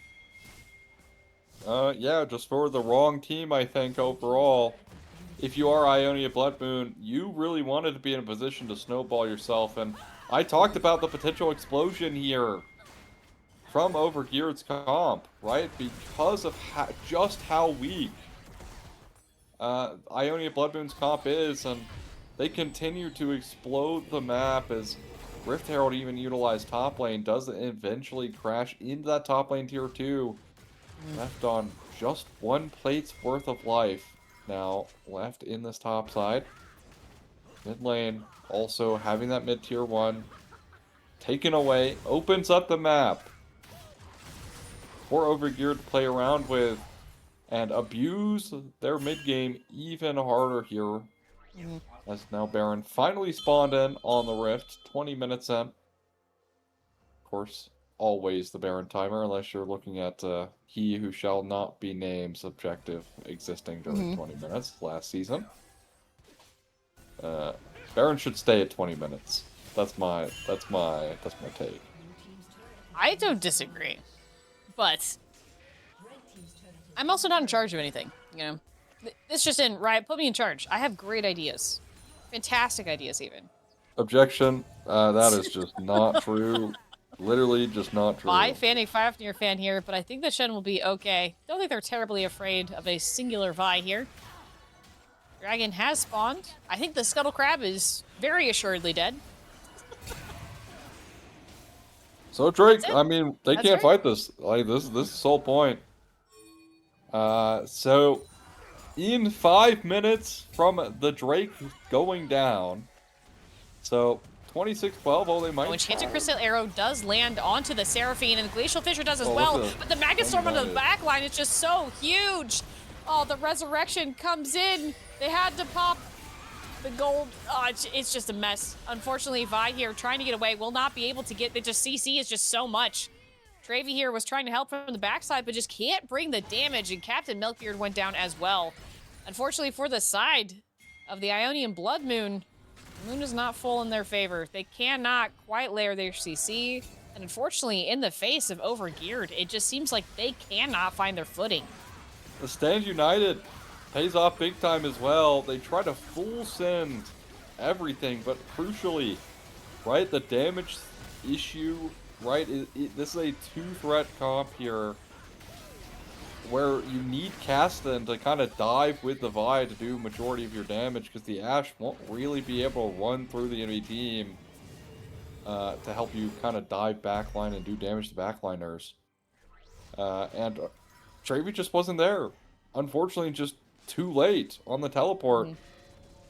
Yeah, just for the wrong team, I think, overall. If you are Ionia Blood Moon, you really wanted to be in a position to snowball yourself, and I talked about the potential explosion here from Overgeared's comp, right? Because of just how weak Ionia Blood Moon's comp is, and they continue to explode the map as Rift Herald even utilized top lane, does eventually crash into that top lane tier 2, left on just 1 plate's worth of life now left in this top side. Mid lane also having that mid tier 1 taken away opens up the map for Overgear to play around with and abuse their mid game even harder here. Mhm. As now Baron finally spawned in on the Rift, 20 minutes in. Of course, always the Baron timer, unless you're looking at He Who Shall Not Be Named's objective existing during 20 minutes last season. Baron should stay at 20 minutes. That's my take. I don't disagree, but I'm also not in charge of anything. You know, this just in. Riot, put me in charge. I have great ideas, fantastic ideas, even. Objection. That is just not true. Literally just not true. My fanning Fafnir fan here, but I think the Shen will be okay. Don't think they're terribly afraid of a singular Vi here. Dragon has spawned. I think the Scuttle Crab is very assuredly dead. So Drake, I mean, they can't right. fight this. Like this is the whole point. So in 5 minutes from the Drake going down, so 26-12. Oh, they might. Enchanted Crystal Arrow does land onto the Seraphine, and the Glacial Fissure does as Oh, well. look at But the Maggot Storm onto the back line is just so huge. Oh, the Resurrection comes in. They had to pop the gold. Oh, it's just a mess. Unfortunately, Vi here trying to get away will not be able to get. CC is just so much. Travy here was trying to help from the backside, but just can't bring the damage, and Captain Milkbeard went down as well. Unfortunately for the side of the Ionian Blood Moon, the moon is not full in their favor. They cannot quite layer their CC, and unfortunately, in the face of Overgeared, it just seems like they cannot find their footing. The Stand United pays off big time as well. They try to full send everything, but crucially, right, the damage issue, right, this is a 2-threat comp here where you need Caston to kind of dive with the Vi to do majority of your damage, because the Ashe won't really be able to run through the enemy team to help you kind of dive backline and do damage to backliners. And Travy just wasn't there. Unfortunately, just too late on the teleport.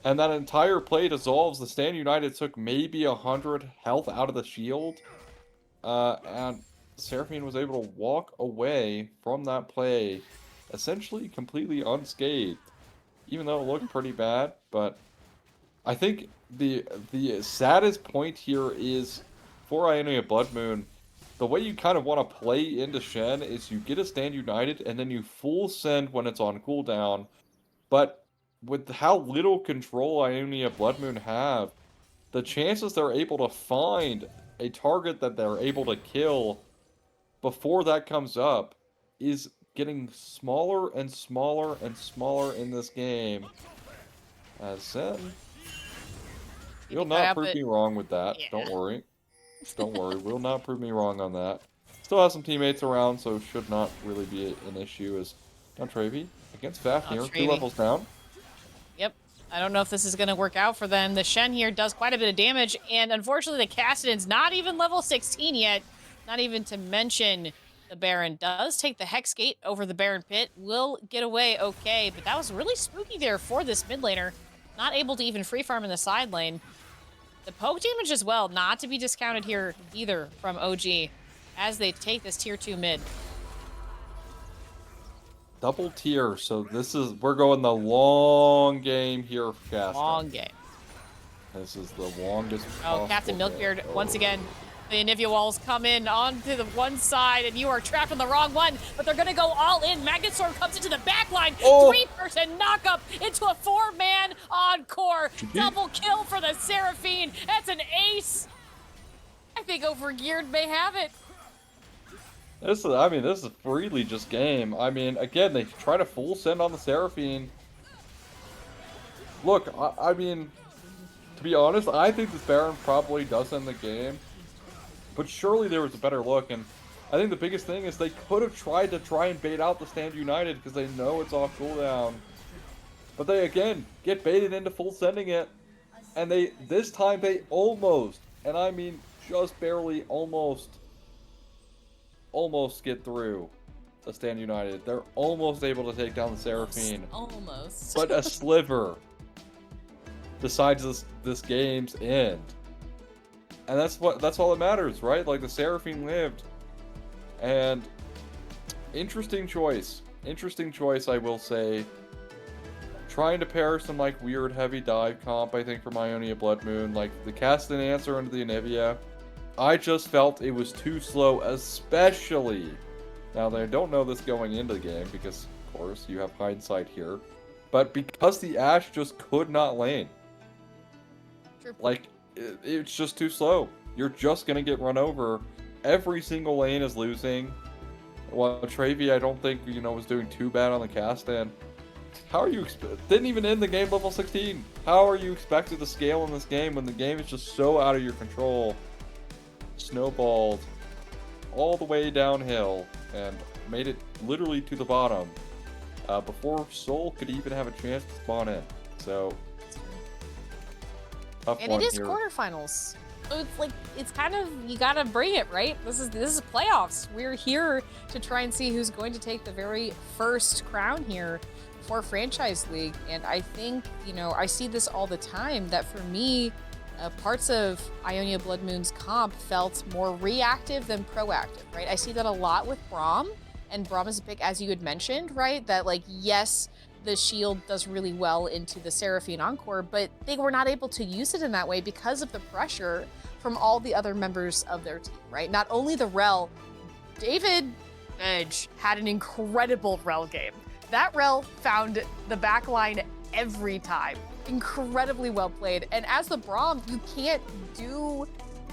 And that entire play dissolves. The Stand United took maybe 100 health out of the shield. And Seraphine was able to walk away from that play essentially completely unscathed. Even though it looked pretty bad. But I think the saddest point here is for Ionia Blood Moon, the way you kind of want to play into Shen is you get a Stand United and then you full send when it's on cooldown. But with how little control Ionia Blood Moon have, the chances they're able to find a target that they're able to kill before that comes up is getting smaller and smaller and smaller in this game. As said, you'll not prove me wrong with that. Yeah. Don't worry. Don't worry. Will not prove me wrong on that. Still has some teammates around, so should not really be an issue. As down Travy against Fafnir, 2 levels down. Yep. I don't know if this is going to work out for them. The Shen here does quite a bit of damage, and unfortunately the Cassidon's not even level 16 yet. Not even to mention the Baron does take the Hex Gate over the Baron Pit. Will get away okay, but that was really spooky there for this mid laner. Not able to even free farm in the side lane. The poke damage as well, not to be discounted here either from OG as they take this tier 2 mid. Double tier, so we're going the long game here for Caston. Long game. This is the longest Captain Milkbeard once again. The Anivia walls come in onto the one side, and you are trapped on the wrong one, but they're going to go all in. Maggot Storm comes into the back line. 3-person knock-up into a 4-man encore. Double kill for the Seraphine. That's an ace. I think Overgeared may have it. This is really just game. I mean, again, they try to full send on the Seraphine. Look, I mean, to be honest, I think this Baron probably does end the game. But surely there was a better look, and I think the biggest thing is they could have tried and bait out the Stand United because they know it's off cooldown. But they, again, get baited into full sending it. And this time they almost, and I mean just barely almost get through the Stand United. They're almost able to take down the Seraphine. Almost. But a sliver. decides this game's end. And that's all that matters, right? Like, the Seraphine lived. And interesting choice, I will say. Trying to pair some, like, weird heavy dive comp, I think, for Ionia Blood Moon, like the cast and answer into the Anivia. I just felt it was too slow, especially now that I don't know this going into the game, because of course you have hindsight here, but because the Ashe just could not lane. True. Like, it's just too slow. You're just gonna get run over. Every single lane is losing. Well, Trevi, I don't think, was doing too bad on the cast stand. How are you didn't even end the game level 16? How are you expected to scale in this game when the game is just so out of your control? Snowballed all the way downhill and made it literally to the bottom before Soul could even have a chance to spawn in. So tough And one it is here. quarterfinals. So it's kind of, you gotta bring it, right? This is playoffs. We're here to try and see who's going to take the very first crown here for Franchise League. And I think, I see this all the time, that for me, parts of Ionia Blood Moon's comp felt more reactive than proactive, right? I see that a lot with Braum, and Braum is a pick, as you had mentioned, right? That, like, yes, the shield does really well into the Seraphine Encore, but they were not able to use it in that way because of the pressure from all the other members of their team, right? Not only the Rel, David Edge had an incredible Rel game. That Rel found the back line every time. Incredibly well played. And as the Braum, you can't do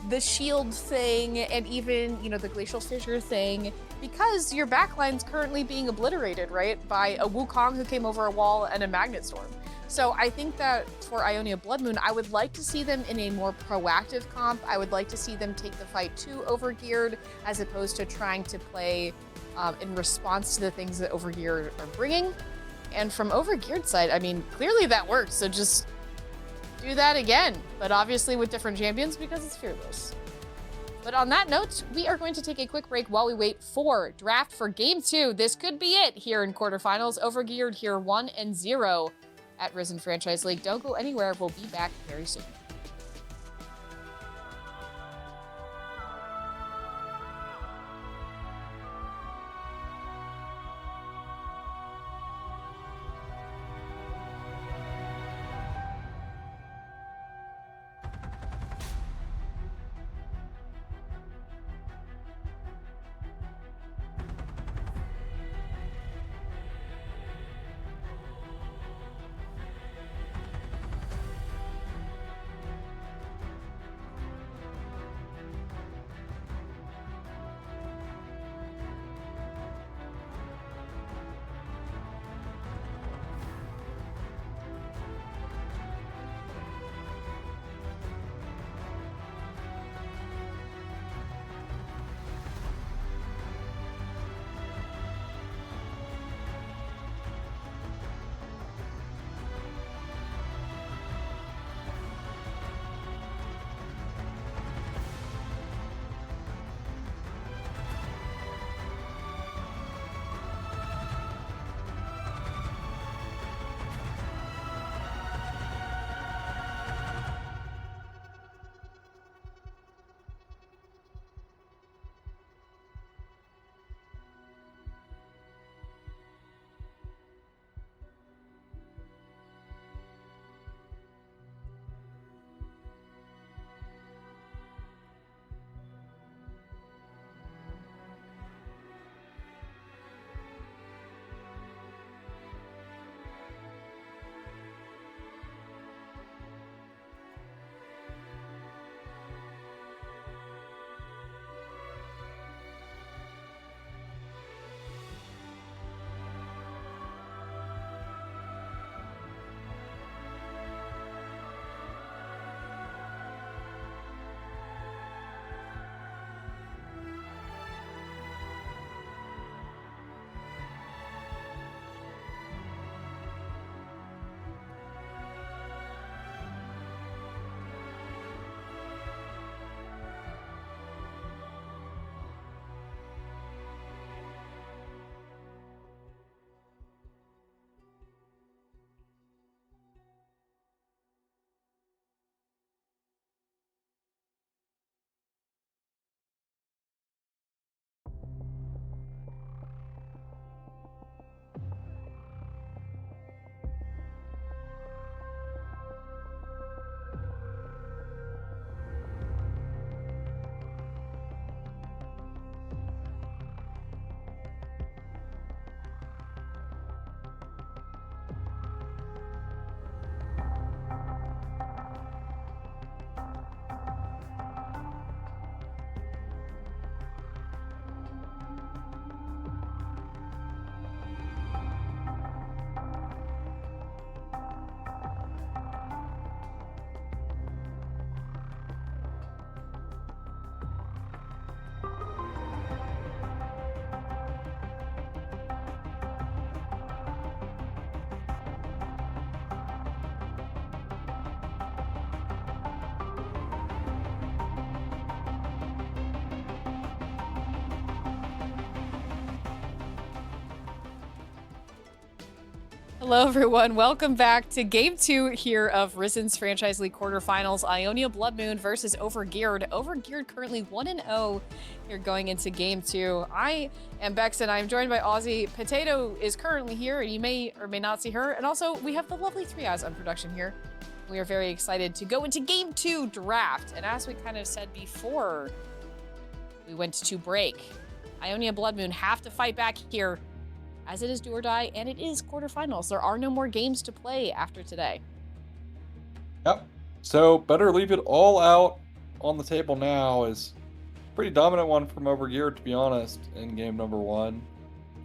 the shield thing and even, the Glacial Fissure thing because your backline's currently being obliterated, right? By a Wukong who came over a wall and a Magnet Storm. So I think that for Ionia Blood Moon, I would like to see them in a more proactive comp. I would like to see them take the fight to Overgeared as opposed to trying to play in response to the things that Overgeared are bringing. And from Overgeared side, I mean, clearly that worked, so just do that again, but obviously with different champions because it's Fearless. But on that note, we are going to take a quick break while we wait for draft for Game 2. This could be it here in quarterfinals. Overgeared here 1-0 at Risen Franchise League. Don't go anywhere. We'll be back very soon. Hello, everyone. Welcome back to Game 2 here of Risen's Franchise League quarterfinals. Ionia Blood Moon versus Overgeared. Overgeared currently 1-0 here going into Game 2. I am Bex, and I'm joined by Aussie. Potato is currently here, and you may or may not see her. And also, we have the lovely Three Eyes on production here. We are very excited to go into Game 2 draft. And as we kind of said before we went to break, Ionia Blood Moon have to fight back here, as it is do or die, and it is quarterfinals. There are no more games to play after today. Yep. So better leave it all out on the table now. Is a pretty dominant one from Overgeared, to be honest, in game number 1.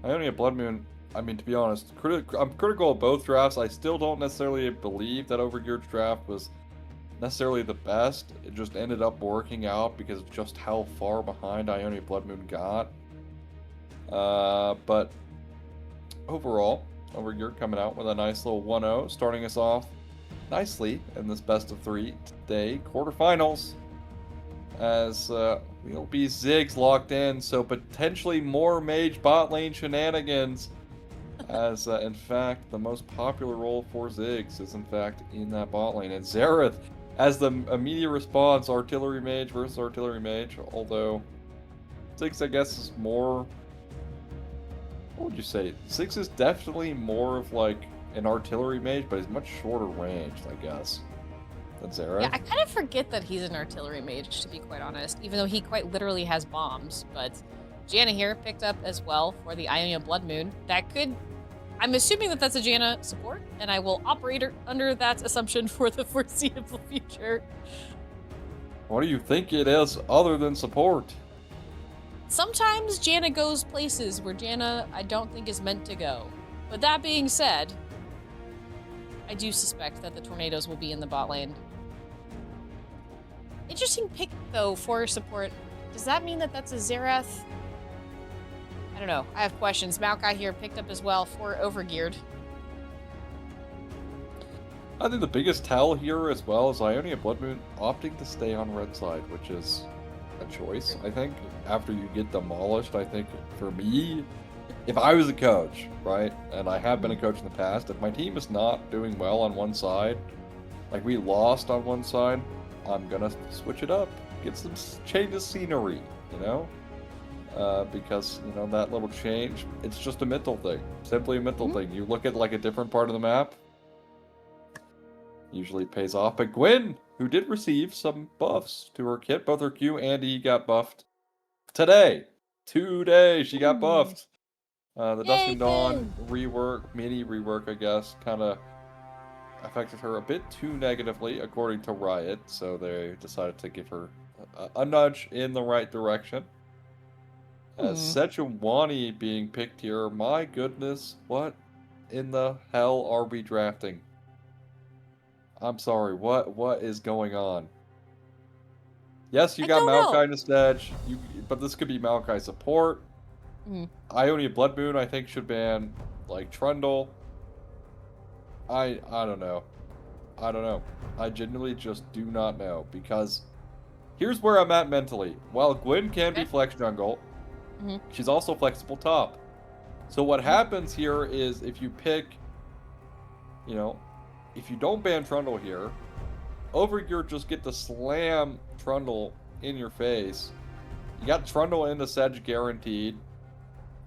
Ionia Blood Moon, I mean, to be honest, I'm critical of both drafts. I still don't necessarily believe that Overgeared's draft was necessarily the best. It just ended up working out because of just how far behind Ionia Blood Moon got. But overall, Overgeared coming out with a nice little 1-0, starting us off nicely in this best of 3 today, quarterfinals, as we'll be Ziggs locked in, so potentially more mage bot lane shenanigans, as in fact the most popular role for Ziggs is in fact in that bot lane, and Xerath as the immediate response, artillery mage versus artillery mage, although Ziggs I guess is more, what would you say? Ziggs is definitely more of like an artillery mage, but he's much shorter ranged, I guess, than Xerath. Yeah, I kind of forget that he's an artillery mage, to be quite honest, even though he quite literally has bombs. But Janna here picked up as well for the Ionia Blood Moon. That could, I'm assuming that that's a Janna support, and I will operate under that assumption for the foreseeable future. What do you think it is other than support? Sometimes Janna goes places where Janna, I don't think, is meant to go. But that being said, I do suspect that the Tornadoes will be in the bot lane. Interesting pick, though, for support. Does that mean that that's a Xerath? I don't know. I have questions. Maokai here picked up as well for Overgeared. I think the biggest tell here as well is Ionia Blood Moon opting to stay on red side, which is a choice, I think. After you get demolished, I think for me, if I was a coach, right, and I have been a coach in the past, if my team is not doing well on one side, like we lost on one side, I'm gonna switch it up, get some change of scenery, you know, because you know that little change, it's just a mental thing, simply a mental thing. You look at like a different part of the map, usually pays off. But Gwen, who did receive some buffs to her kit, both her Q and E got buffed today. Today she got buffed. The Dusk and Dawn rework, mini rework, I guess, kind of affected her a bit too negatively, according to Riot. So they decided to give her a nudge in the right direction. Sejuani being picked here. My goodness, what in the hell are we drafting? I'm sorry, what is going on? Yes, you got Maokai instead, but this could be Maokai support. Ionia Blood Moon, I think, should ban like Trundle. I don't know. I don't know. I genuinely just do not know, because here's where I'm at mentally. While Gwen can be flex jungle, she's also flexible top. So what happens here is if you pick, you know, if you don't ban Trundle here, Overgeared just get to slam Trundle in your face. You got Trundle into Sedge guaranteed.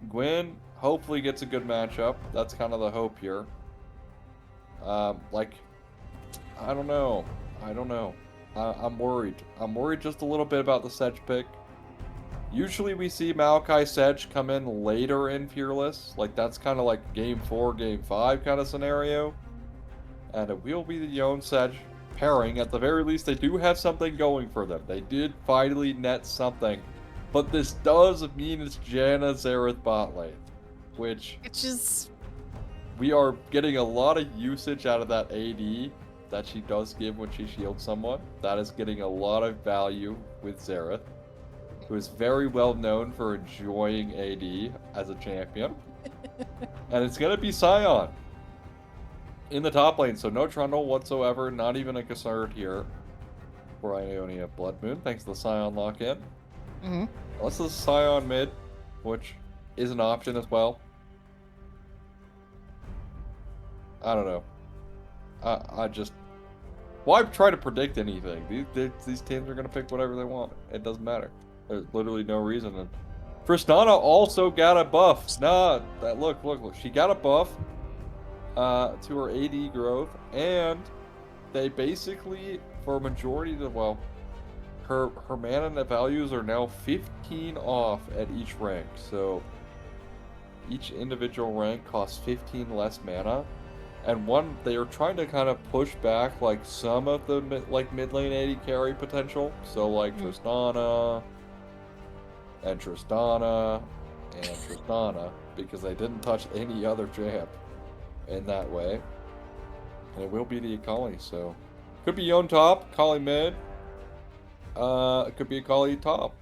Gwen hopefully gets a good matchup. That's kind of the hope here. Like, I don't know. I'm worried. I'm worried just a little bit about the Sedge pick. Usually we see Maokai Sedge come in later in Fearless. Like, that's kind of like game 4, game 5 kind of scenario. And it will be the Yone Sedge pairing. At the very least, they do have something going for them. They did finally net something. But this does mean it's Janna Xerath bot lane, which is, we are getting a lot of usage out of that AD that she does give when she shields someone. That is getting a lot of value with Xerath, who is very well known for enjoying AD as a champion. And it's going to be Sion in the top lane, so no Trundle whatsoever, not even a concern here for Ionia Blood Moon, thanks to the Sion lock-in. Unless the Sion mid, which is an option as well. I don't know. I just why try to predict anything? These teams are gonna pick whatever they want. It doesn't matter. There's literally no reason. And Tristana also got a buff. Nah, look. She got a buff to her AD growth, and they basically, for a majority of the, well, her mana values are now 15 off at each rank. So each individual rank costs 15 less mana. And one, they are trying to kind of push back like some of the mid lane AD carry potential. So like Tristana and Tristana and Tristana, because they didn't touch any other champ in that way. And it will be the Akali, so could be Yone top, Akali mid. It could be Akali top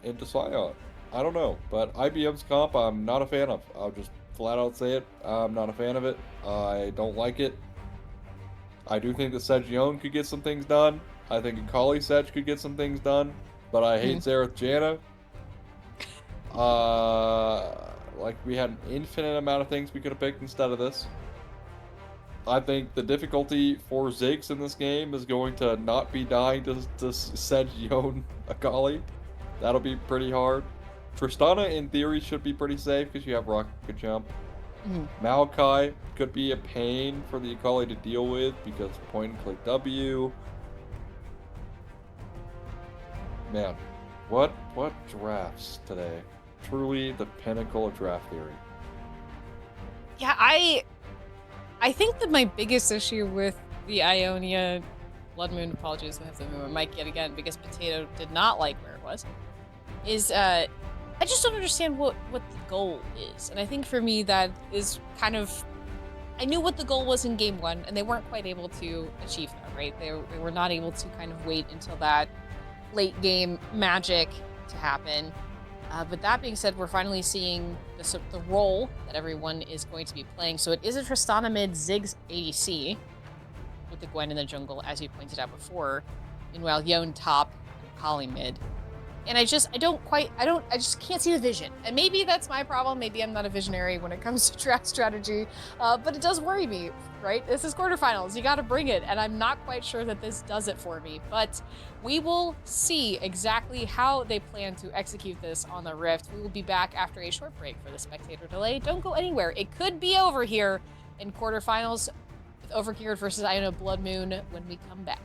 into Sion. I don't know, but IBM's comp I'm not a fan of. I'll just flat out say it. I'm not a fan of it. I don't like it. I do think that Sedge Yone could get some things done. I think Akali Sedge could get some things done, but I hate Xerath Janna. Like we had an infinite amount of things we could have picked instead of this. I think the difficulty for Ziggs in this game is going to not be dying to Sedge Yone Akali. That'll be pretty hard. Tristana, in theory, should be pretty safe because you have Rocket Jump. Maokai could be a pain for the Akali to deal with because point and click W. Man, what drafts today? Truly the pinnacle of draft theory. Yeah, I think that my biggest issue with the Ionia Blood Moon, apologies, I have to move my mic yet again because Potato did not like where it was, is I just don't understand what the goal is. And I think for me that is kind of, I knew what the goal was in game one and they weren't quite able to achieve that, right? They were not able to kind of wait until that late game magic to happen. But that being said, we're finally seeing the role that everyone is going to be playing. So it is a Tristana mid Ziggs ADC with the Gwen in the jungle, as you pointed out before. Meanwhile, Yone top, Kali mid. And I just can't see the vision. And maybe that's my problem. Maybe I'm not a visionary when it comes to draft strategy. But it does worry me, right? This is quarterfinals. You got to bring it. And I'm not quite sure that this does it for me. But we will see exactly how they plan to execute this on the Rift. We will be back after a short break for the spectator delay. Don't go anywhere. It could be over here in quarterfinals with Overgeared versus Ionia Blood Moon when we come back.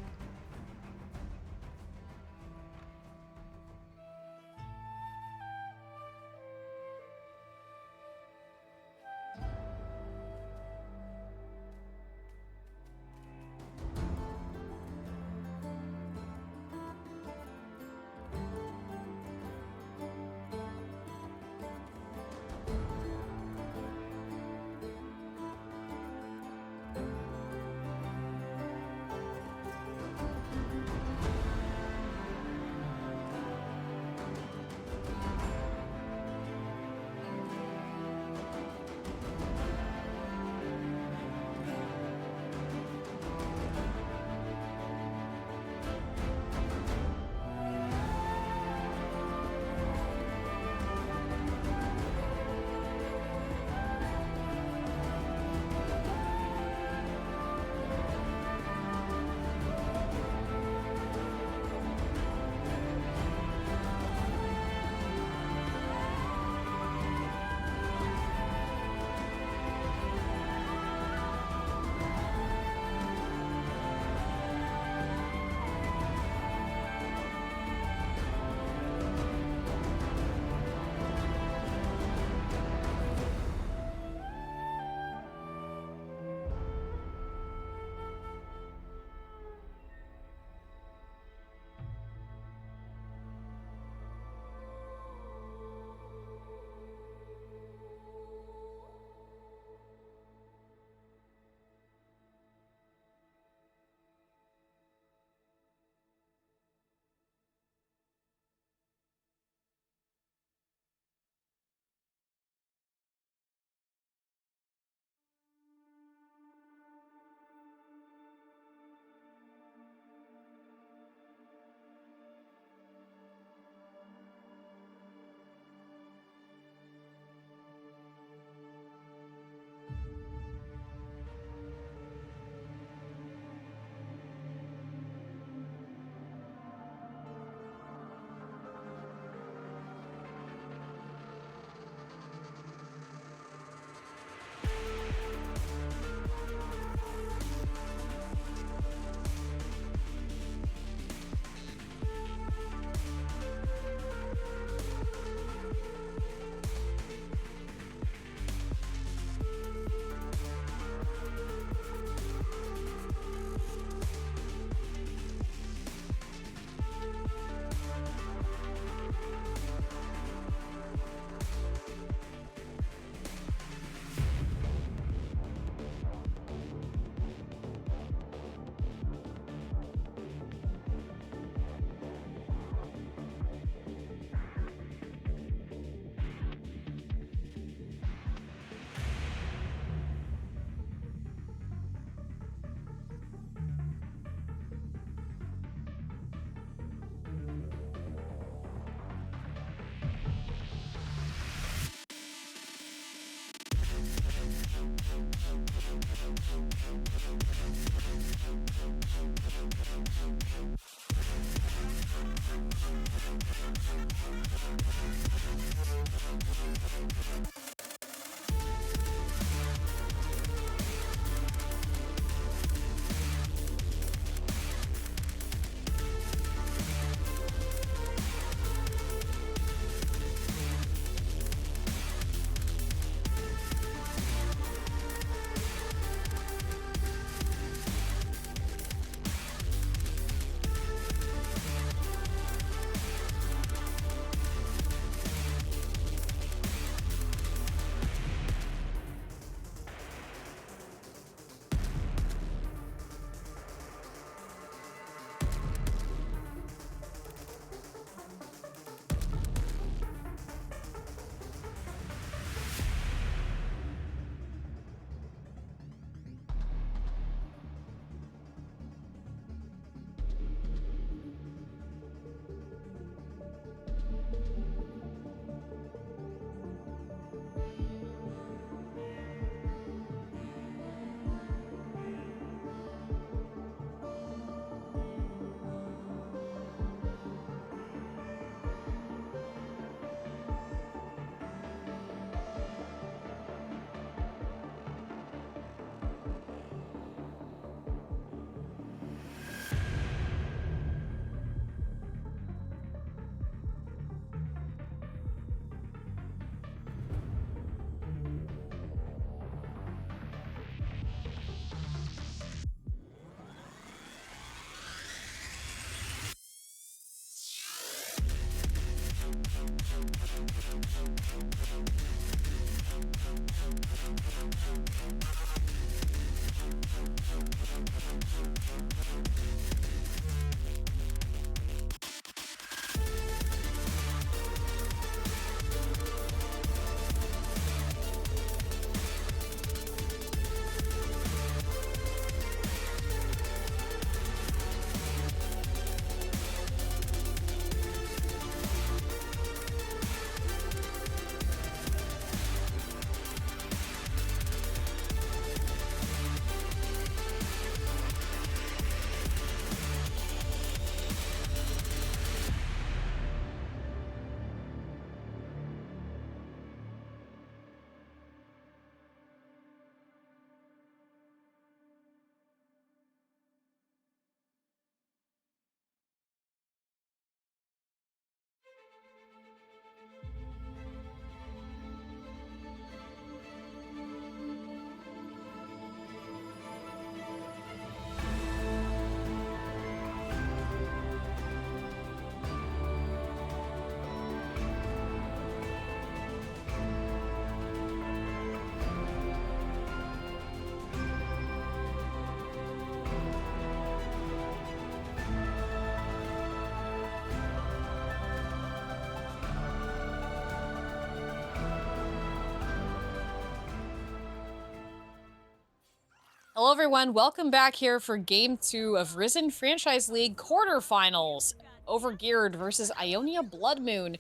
Hello, everyone. Welcome back here for Game 2 of Risen Franchise League quarterfinals. Overgeared versus Ionia Blood Moon.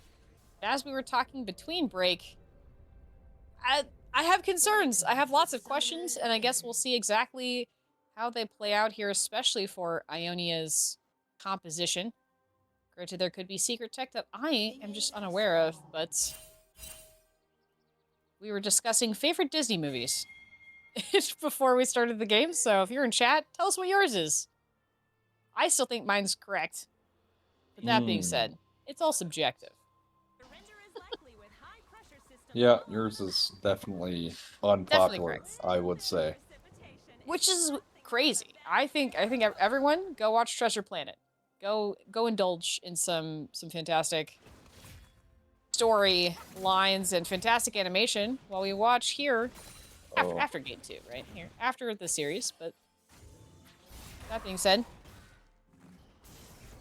As we were talking between break, I have concerns. I have lots of questions, and I guess we'll see exactly how they play out here, especially for Ionia's composition. Granted, there could be secret tech that I am just unaware of, but we were discussing favorite Disney movies before we started the game, so if you're in chat, tell us what yours is. I still think mine's correct. But that being said, it's all subjective. Yeah, yours is definitely unpopular, I would say. Which is crazy. I think everyone go watch Treasure Planet. Go indulge in some fantastic story lines and fantastic animation while we watch here after game 2, right? Here after the series, but that being said,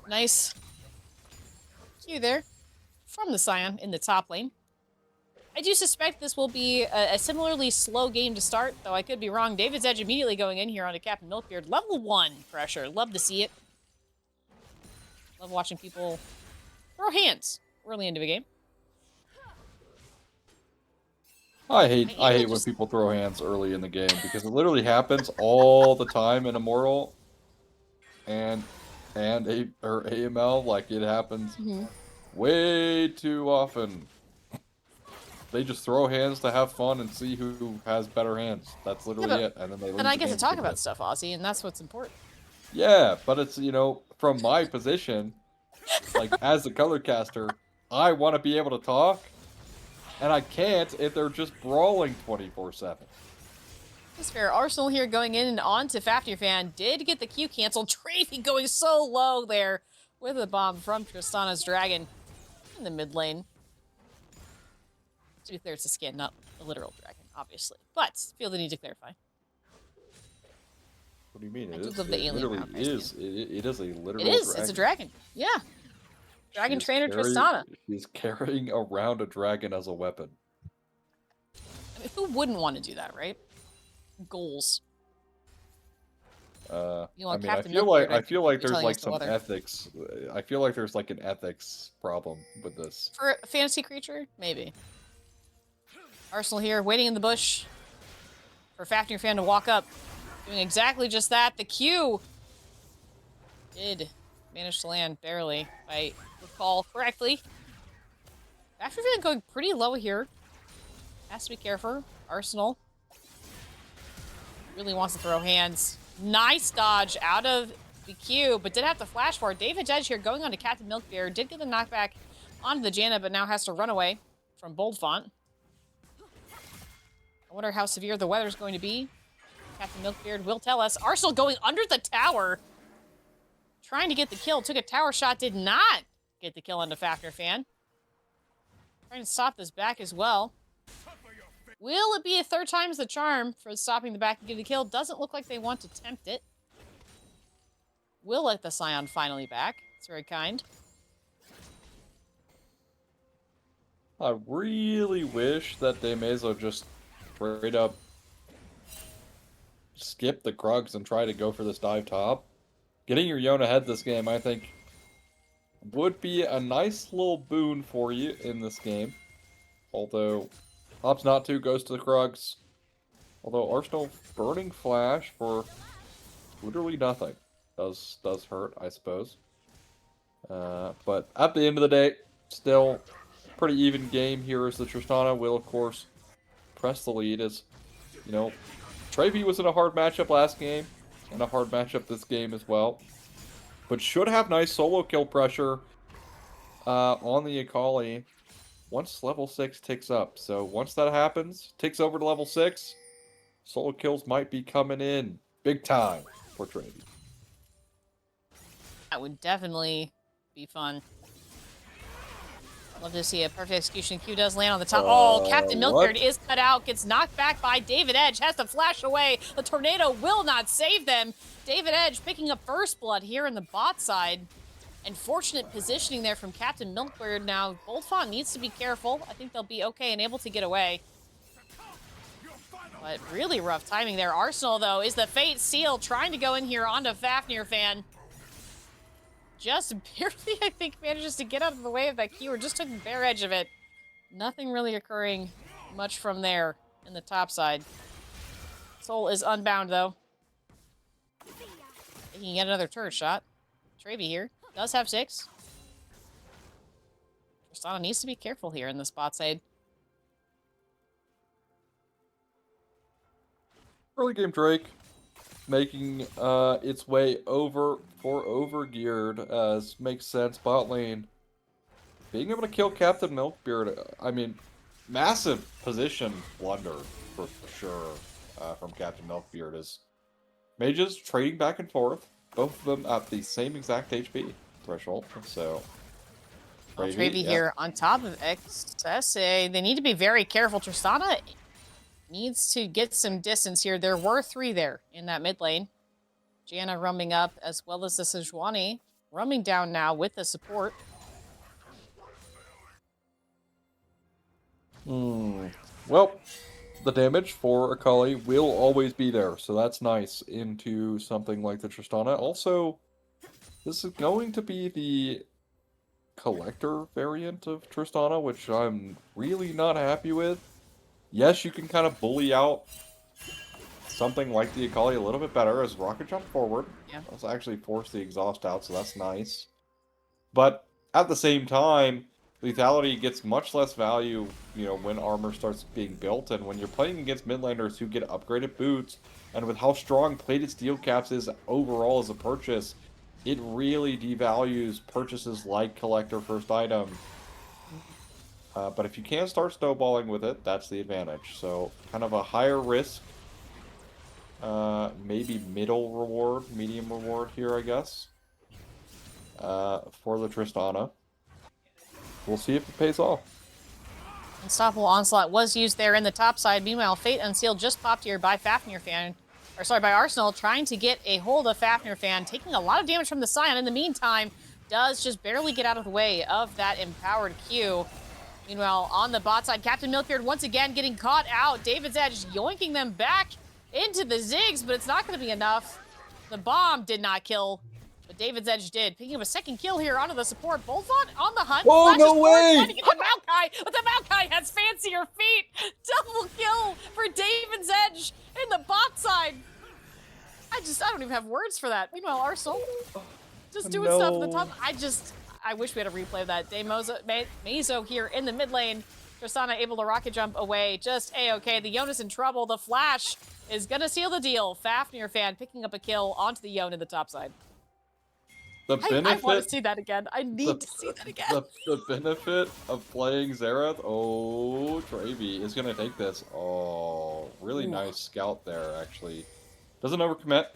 nice cue there from the Scion in the top lane. I do suspect this will be a similarly slow game to start, though I could be wrong. David's Edge immediately going in here onto Captain Milkbeard. Level 1 pressure. Love to see it. Love watching people throw hands early into a game. I hate when people throw hands early in the game because it literally happens all the time in Immortal and AML. Like, it happens way too often. They just throw hands to have fun and see who has better hands. That's literally it. And then they lose. And I get to talk about stuff, Ozzy, and that's what's important. Yeah, but it's, you know, from my position, like, as a color caster, I want to be able to talk, and I can't if they're just brawling 24/7. That's fair. Arsenal here going in and on to Fafnir Fan. Did get the Q canceled. Travey going so low there with a bomb from Tristana's Dragon in the mid lane. To be clear, it's a skin, not a literal dragon, obviously. But feel the need to clarify. What do you mean? I do love the alien mount. It is a literal dragon. It is. It's a dragon. Yeah. Dragon trainer Tristana. He's carrying around a dragon as a weapon. I mean, who wouldn't want to do that, right? Goals. I feel like there's like some ethics. I feel like there's like an ethics problem with this. For a fantasy creature, maybe. Arsenal here, waiting in the bush for Fafnir Fan to walk up. Doing exactly just that. The Q did manage to land barely, if I recall correctly. Fafnir Fan going pretty low here. Has to be careful. Arsenal really wants to throw hands. Nice dodge out of the Q, but did have to flash for it. David Edge here going on to Captain Milkbeard. Did get the knockback onto the Janna, but now has to run away from Bold Font. I wonder how severe the weather's going to be. Captain Milkbeard will tell us. Arsenal going under the tower. Trying to get the kill. Took a tower shot. Did not get the kill onto Fafnir Fan. Trying to stop this back as well. Will it be a third time's the charm for stopping the back and getting the kill? Doesn't look like they want to tempt it. Will let the Scion finally back. It's very kind. I really wish that they may as well just straight up skip the Krugs and try to go for this dive top. Getting your Yone ahead this game, I think, would be a nice little boon for you in this game. Although, Ops not to goes to the Krugs. Although Arsenal burning flash for literally nothing does hurt, I suppose. But at the end of the day, still pretty even game here as the Tristana will, of course, press the lead. As, you know, Travey was in a hard matchup last game, and a hard matchup this game as well. But should have nice solo kill pressure on the Akali once level 6 ticks up. So once that happens, ticks over to level 6, solo kills might be coming in big time for Travey. That would definitely be fun. Love to see a perfect execution. Q does land on the top. Oh, Captain Milkbeard is cut out. Gets knocked back by David Edge. Has to flash away. The tornado will not save them. David Edge picking up first blood here in the bot side. And fortunate positioning there from Captain Milkbeard. Now, Boldfont needs to be careful. I think they'll be okay and able to get away. But really rough timing there. Arsenal, though, is the Fate Seal trying to go in here onto Fafnir fan. Just barely, I think, manages to get out of the way of that Q, or just took the bare edge of it. Nothing really occurring much from there in the top side. Soul is unbound, though. He can get another turret shot. Trevi here does have 6. Tristana needs to be careful here in the spot side. Early game Drake making its way over for overgeared, as makes sense. Bot lane being able to kill Captain Milkbeard. I mean, massive position blunder for sure from Captain Milkbeard. As mages trading back and forth, both of them at the same exact HP threshold. So Trevi here on top of XSA. They need to be very careful. Tristana needs to get some distance here. There were 3 there in that mid lane. Janna rumming up, as well as the Sejuani rumming down now with the support. Well, the damage for Akali will always be there, so that's nice into something like the Tristana. Also, this is going to be the Collector variant of Tristana, which I'm really not happy with. Yes, you can kind of bully out something like the Akali a little bit better as rocket jump forward. Yeah. Let's actually force the exhaust out, so that's nice. But at the same time, lethality gets much less value, you know, when armor starts being built, and when you're playing against mid laners who get upgraded boots, and with how strong plated steel caps is overall as a purchase, it really devalues purchases like Collector First Item. But if you can start snowballing with it, that's the advantage. So, kind of a higher risk, maybe middle reward, medium reward here, I guess, for the Tristana. We'll see if it pays off. Unstoppable Onslaught was used there in the top side. Meanwhile, Fate Unsealed just popped here by Fafnir fan. Or sorry, by Arsenal, trying to get a hold of Fafnir fan, taking a lot of damage from the Scion. In the meantime, does just barely get out of the way of that empowered Q. Meanwhile, on the bot side, Captain Milkbeard once again getting caught out. David's Edge yoinking them back into the Ziggs, but it's not going to be enough. The bomb did not kill, but David's Edge did. Picking up a second kill here onto the support. Bolzon on the hunt. Oh, no way! Trying to get to Maokai, but the Maokai has fancier feet. Double kill for David's Edge in the bot side. I don't even have words for that. Meanwhile, Arsenal just doing stuff at the top. I wish we had a replay of that. Mazo here in the mid lane. Tristana able to rocket jump away. Just A-okay. The Yone is in trouble. The flash is going to seal the deal. Fafnir fan picking up a kill onto the Yone in the top side. The benefit, I want to see that again. I need to see that again. The benefit of playing Xerath, Trevi is going to take this. Oh, really nice scout there, actually. Doesn't overcommit.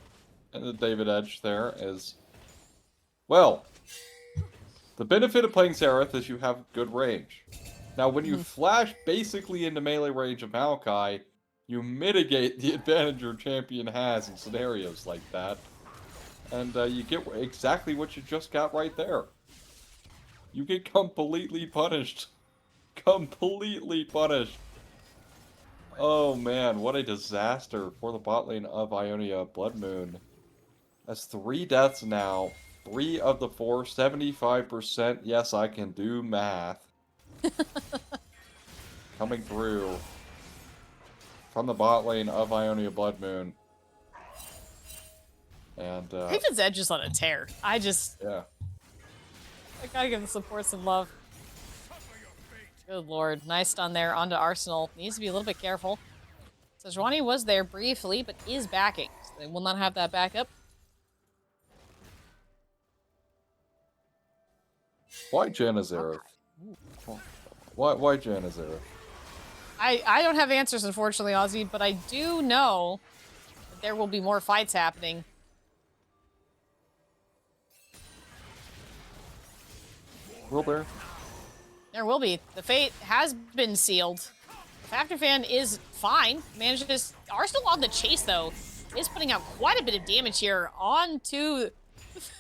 And the David Edge there is... Well, the benefit of playing Xerath is you have good range. Now, when you flash basically into melee range of Maokai, you mitigate the advantage your champion has in scenarios like that. And you get exactly what you just got right there. You get completely punished. Completely punished. Oh man, what a disaster for the bot lane of Ionia Blood Moon. That's 3 deaths now. 3 of the 4, 75%. Yes, I can do math. Coming through from the bot lane of Ionia Blood Moon. And David's Edge is on a tear. I gotta give the support some love. Good lord. Nice stun there onto Arsenal. Needs to be a little bit careful. Sejuani was there briefly, but is backing. So they will not have that backup. Why Janna Xerath? Why Janna Xerath? I don't have answers, unfortunately, Ozzy, but I do know that there will be more fights happening. Will there? There will be. The fate has been sealed. Fafnir fan is fine. Manages. Arsenal on the chase, though, is putting out quite a bit of damage here onto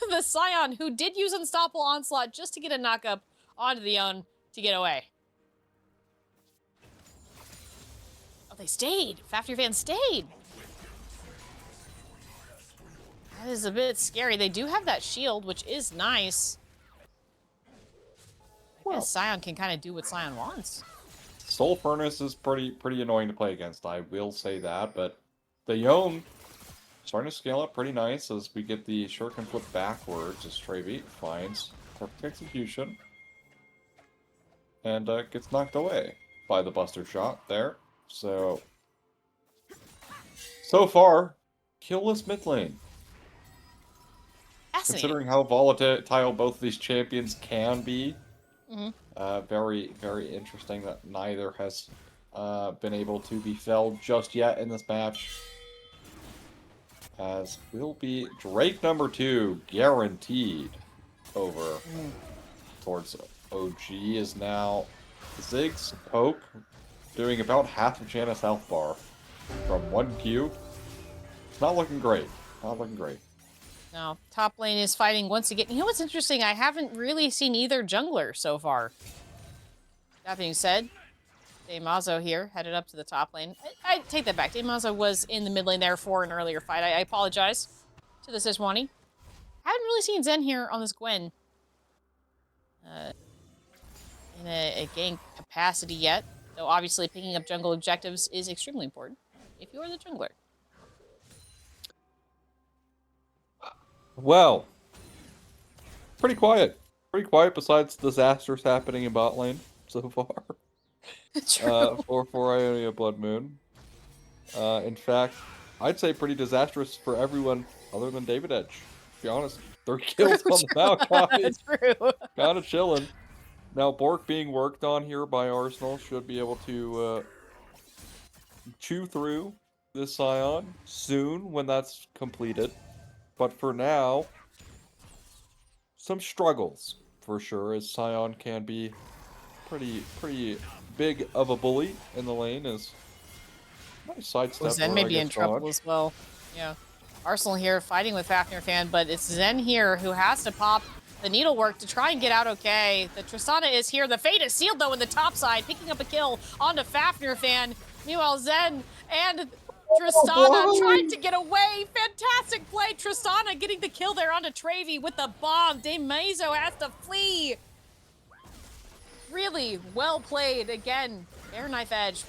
the Scion, who did use Unstoppable Onslaught just to get a knockup onto the Yone to get away. Oh, they stayed. Fafnir fan stayed. That is a bit scary. They do have that shield, which is nice. I guess Scion can kind of do what Scion wants. Soul Furnace is pretty annoying to play against, I will say that, but the Yone starting to scale up pretty nice as we get the shuriken flip backwards as Trevi finds perfect execution and gets knocked away by the Buster Shot there. So far, killless mid lane. Considering how volatile both of these champions can be, very interesting that neither has been able to be felled just yet in this match. As will be Drake number 2 guaranteed over towards OG is now Ziggs poke doing about half of Janus health bar from 1Q. It's not looking great. Not looking great. No, top lane is fighting once again. You know what's interesting? I haven't really seen either jungler so far. That being said, Damazo here, headed up to the top lane. I take that back. Damazo was in the mid lane there for an earlier fight. I apologize to the Sejuani. Haven't really seen Zen here on this Gwen in a gank capacity yet. Though obviously picking up jungle objectives is extremely important if you are the jungler. Well, pretty quiet. Pretty quiet besides disasters happening in bot lane so far. For Ionia Blood Moon. In fact, I'd say pretty disastrous for everyone other than David Edge. To be honest, 3 kills on the mount copy. True. Kind of chilling. Now, Bork being worked on here by Arsenal should be able to chew through this Scion soon when that's completed. But for now, some struggles for sure, as Scion can be pretty big of a bully in the lane. Is nice sidestep. Zen may be in trouble as well. Yeah. Arsenal here fighting with Fafnir fan, but it's Zen here who has to pop the needlework to try and get out okay. The Tristana is here. The fate is sealed though in the top side, picking up a kill onto Fafnir fan. Meanwhile, Zen and Tristana trying to get away. Fantastic play. Tristana getting the kill there onto Trevi with the bomb. Damazo has to flee. Really well played. Again, Air Knife Edge.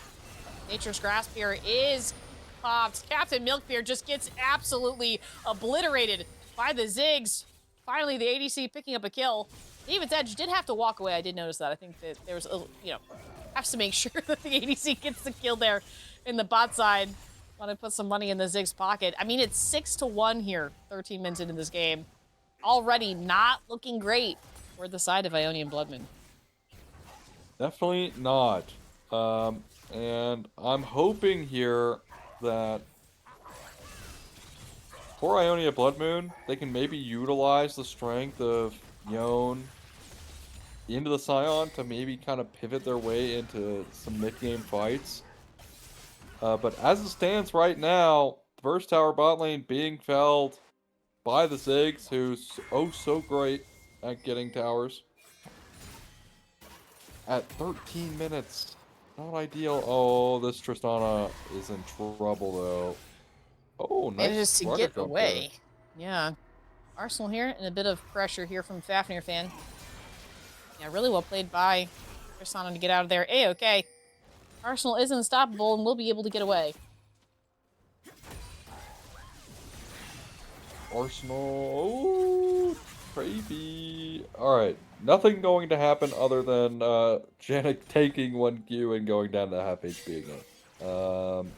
Nature's Grasp here is popped. Captain Milkbeard just gets absolutely obliterated by the Ziggs. Finally, the ADC picking up a kill. David's Edge did have to walk away. I did notice that. I think that there was, has to make sure that the ADC gets the kill there in the bot side. Want to put some money in the Ziggs pocket. I mean, it's 6-1 here, 13 minutes into this game. Already not looking great for the side of Ionian Blood Moon. Definitely not. And I'm hoping here that for Ionia Blood Moon, they can maybe utilize the strength of Yone into the Scion to maybe kind of pivot their way into some mid-game fights. But as it stands right now, first tower bot lane being felled by the Ziggs, who's oh so great at getting towers. At 13 minutes. Not ideal. Oh, this Tristana is in trouble, though. Oh, nice. Manages to get away. Yeah. Arsenal here, and a bit of pressure here from Fafnir fan. Yeah, really well played by Tristana to get out of there. A-okay. Arsenal is unstoppable and will be able to get away. Arsenal. Oh, crazy. Alright. Nothing going to happen other than Janik taking 1Q and going down to half HP again.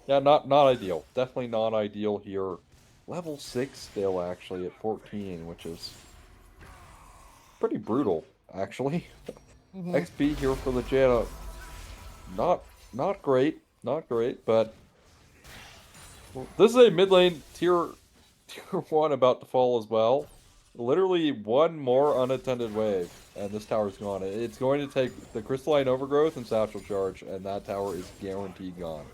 Yeah, not ideal. Definitely not ideal here. Level 6 still, actually, at 14, which is pretty brutal, actually. XP here for the Janna. Not great. Not great, but this is a mid lane tier 1 about to fall as well. Literally one more unattended wave, and this tower's gone. It's going to take the Crystalline Overgrowth and Satchel Charge, and that tower is guaranteed gone.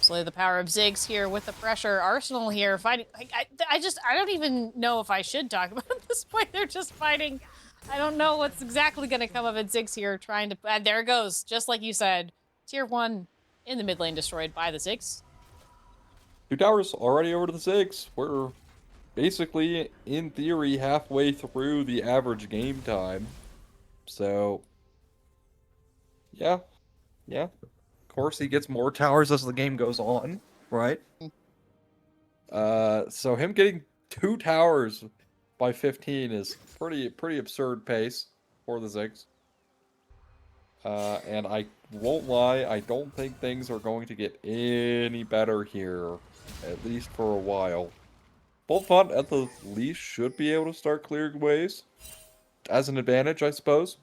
So the power of Ziggs here with the pressure. Arsenal here fighting. I don't even know if I should talk about it at this point. They're just fighting I don't know what's exactly going to come of it. Ziggs here trying to... And there it goes. Just like you said. Tier 1 in the mid lane destroyed by the Ziggs. 2 towers already over to the 6. We're basically, in theory, halfway through the average game time. So, yeah. Yeah. Of course, he gets more towers as the game goes on, right? So him getting 2 towers by 15 is pretty absurd pace for the Ziggs. And I won't lie, I don't think things are going to get any better here, at least for a while. Boltfont at the least should be able to start clearing ways as an advantage, I suppose.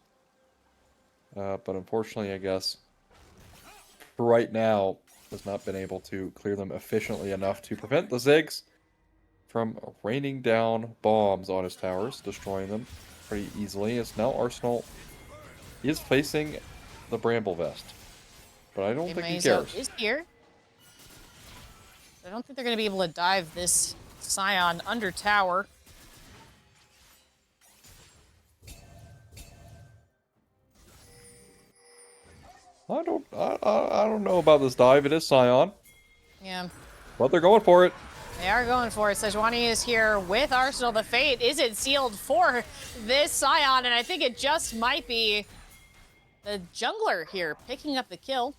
But unfortunately, I guess for right now, has not been able to clear them efficiently enough to prevent the Ziggs from raining down bombs on his towers, destroying them pretty easily. As now Arsenal is facing the Bramble Vest, but I don't think he cares. Is here. I don't think they're going to be able to dive this Scion under tower. I don't know about this dive. It is Scion. Yeah. But they're going for it. They are going for it. Sejuani is here with Arsenal. The fate isn't sealed for this Scion, and I think it just might be the jungler here picking up the kill.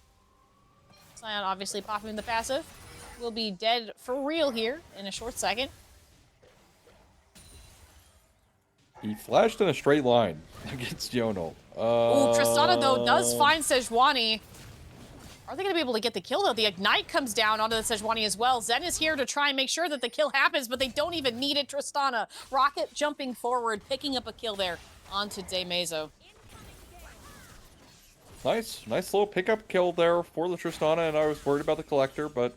Scion obviously popping the passive. Will be dead for real here in a short second. He flashed in a straight line against Yonel. Ooh, Tristana, though, does find Sejuani. Are they going to be able to get the kill, though? The Ignite comes down onto the Sejuani as well. Zen is here to try and make sure that the kill happens, but they don't even need it. Tristana, Rocket jumping forward, picking up a kill there onto Demazo. Nice little pickup kill there for the Tristana, and I was worried about the Collector, but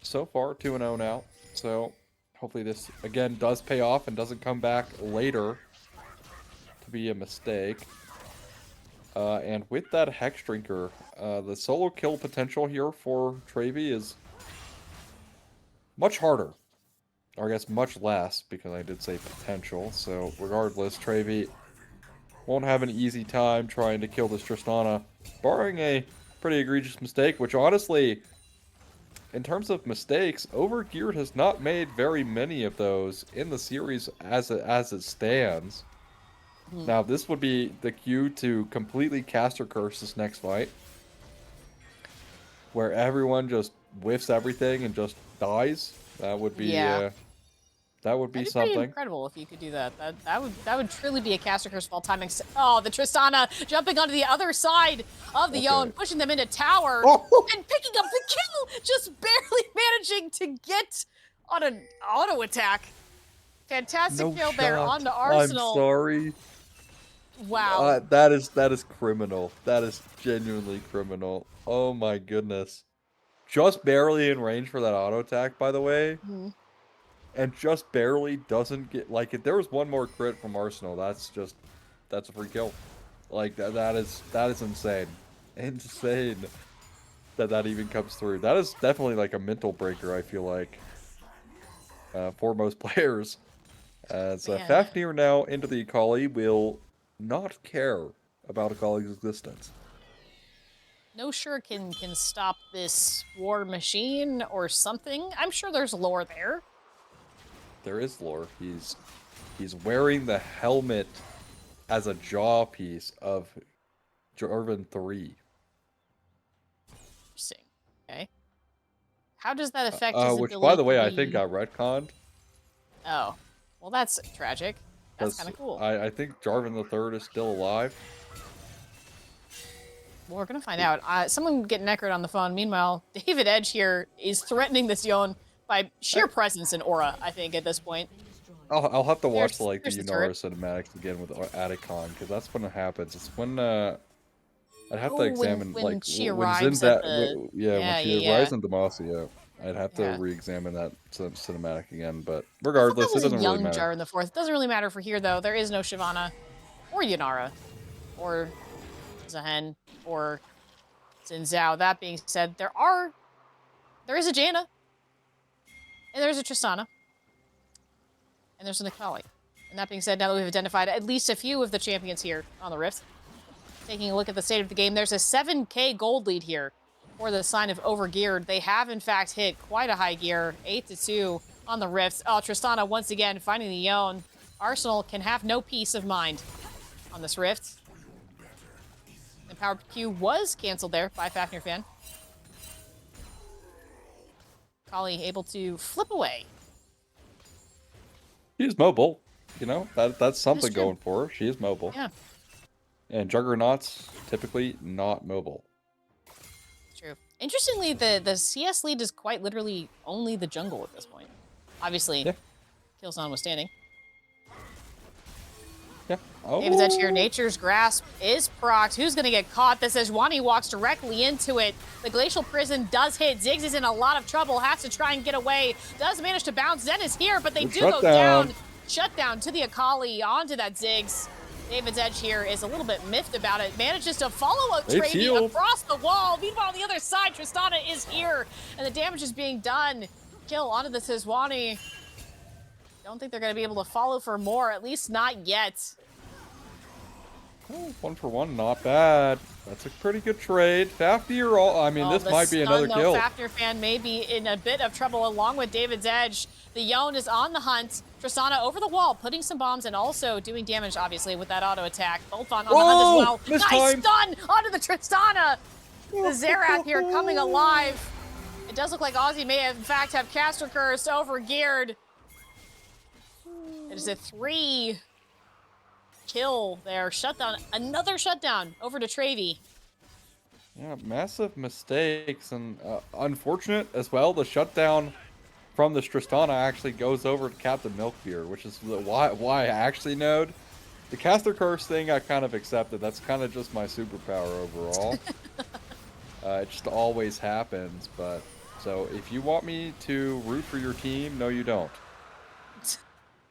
so far 2-0 now. So hopefully this, again, does pay off and doesn't come back later to be a mistake. And with that Hex Drinker, the solo kill potential here for Travy is much harder. Or I guess much less, because I did say potential. So regardless, Travy won't have an easy time trying to kill this Tristana, barring a pretty egregious mistake, which honestly, in terms of mistakes, Overgeared has not made very many of those in the series as it stands. Now, this would be the cue to completely caster curse this next fight, where everyone just whiffs everything and just dies. That would be that would be something pretty incredible if you could do that. That would truly be a caster curse of all time. Oh, the Tristana jumping onto the other side of the Yone, pushing them into tower and picking up the kill, just barely managing to get on an auto attack. Fantastic kill there onto Arsenal. I'm sorry. Wow. That is criminal. That is genuinely criminal. Oh my goodness. Just barely in range for that auto attack, by the way. And just barely doesn't get, like, if there was one more crit from Arsenal, that's a free kill. Like, that is insane. Insane that even comes through. That is definitely like a mental breaker, I feel like, for most players. As Fafnir now into the Akali will not care about Akali's existence. No sure can stop this war machine or something. I'm sure there's lore there. There is lore. He's wearing the helmet as a jaw piece of Jarvan 3. Interesting. Okay. How does that affect his which, ability by the way, to I think got retconned. Oh. Well, that's tragic. That's kind of cool. I think Jarvan the 3rd is still alive. Well, we're going to find out. Someone get Necrod on the phone. Meanwhile, David Edge here is threatening this Yone by sheer presence and aura, I think, at this point. I'll have to watch the Yunara cinematics again with Adicon, because that's when it happens. It's when I'd have to examine when she arrives when she arrives in Demacia. I'd have to re-examine that cinematic again, but regardless, it doesn't really matter. Jarvan the 4th. It doesn't really matter for here, though. There is no Shyvana, or Yunara, or Zahen, or Xin Zhao. That being said, there is a Jaina, and there's a Tristana, and there's an Akali. And that being said, now that we've identified at least a few of the champions here on the Rift, taking a look at the state of the game, there's a 7K gold lead here for the sign of Overgeared. They have, in fact, hit quite a high gear, 8-2 on the Rift. Oh, Tristana once again finding the Yone. Arsenal can have no peace of mind on this Rift. The power Q was canceled there by Fafnir fan. Kali able to flip away. She's mobile. You know, that's something true. going for her. She is mobile. Yeah, And Juggernauts, typically not mobile. true. Interestingly, the CS lead is quite literally only the jungle at this point. Obviously, Yeah. Killzone was standing. Yeah. Oh. David's Edge here. Nature's Grasp is procced. Who's going to get caught? This is Sejuani walks directly into it. The Glacial Prison does hit. Ziggs is in a lot of trouble. Has to try and get away. Does manage to bounce. Zen is here, but they do go down. Shutdown to the Akali onto that Ziggs. David's Edge here is a little bit miffed about it. Manages to follow up Travy across the wall. Meanwhile, on the other side, Tristana is here, and the damage is being done. Kill onto the Sejuani. Don't think they're going to be able to follow for more, at least not yet. Oh, 1 for 1, not bad. That's a pretty good trade. Fafnir, I mean, this might be another kill. Fafnir fan may be in a bit of trouble along with David's Edge. The Yone is on the hunt. Tristana over the wall, putting some bombs and also doing damage, obviously, with that auto attack. Boltfon on the hunt as well. Nice stun onto the Tristana. The Xerath here coming alive. It does look like Aussie may have, in fact, have Caster Curse Overgeared. It is a 3 kill there. Shutdown. Another shutdown over to Travy. Yeah, massive mistakes and unfortunate as well. The shutdown from the Tristana actually goes over to Captain Milkbeard, which is why I actually knowed. The Caster Curse thing I kind of accepted. That's kind of just my superpower overall. It just always happens. But so if you want me to root for your team, no, you don't.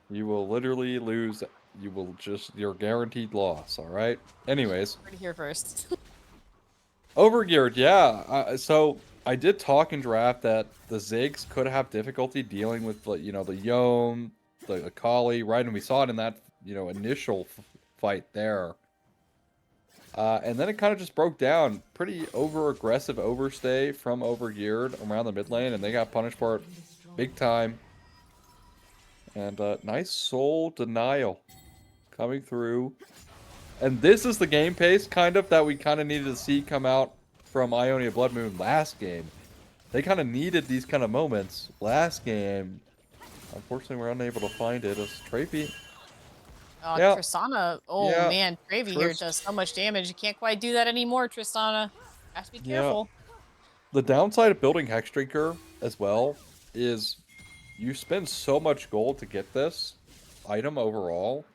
You will literally lose. You will you're guaranteed loss, all right? Anyways. Heard it here first. Overgeared, yeah. So I did talk in draft that the Ziggs could have difficulty dealing with, the Yone, the Akali, right? And we saw it in that, initial fight there. And then it kind of just broke down. Pretty over-aggressive overstay from Overgeared around the mid lane, and they got punished for it big time. And nice soul denial coming through. And this is the game pace, kind of, that we kind of needed to see come out from Ionia Blood Moon last game. They kind of needed these kind of moments last game. Unfortunately, we're unable to find it as Travy. Yeah. Tristana, man, Travy here does so much damage. You can't quite do that anymore, Tristana. Have to be careful. The downside of building Hexdrinker as well is you spend so much gold to get this item overall,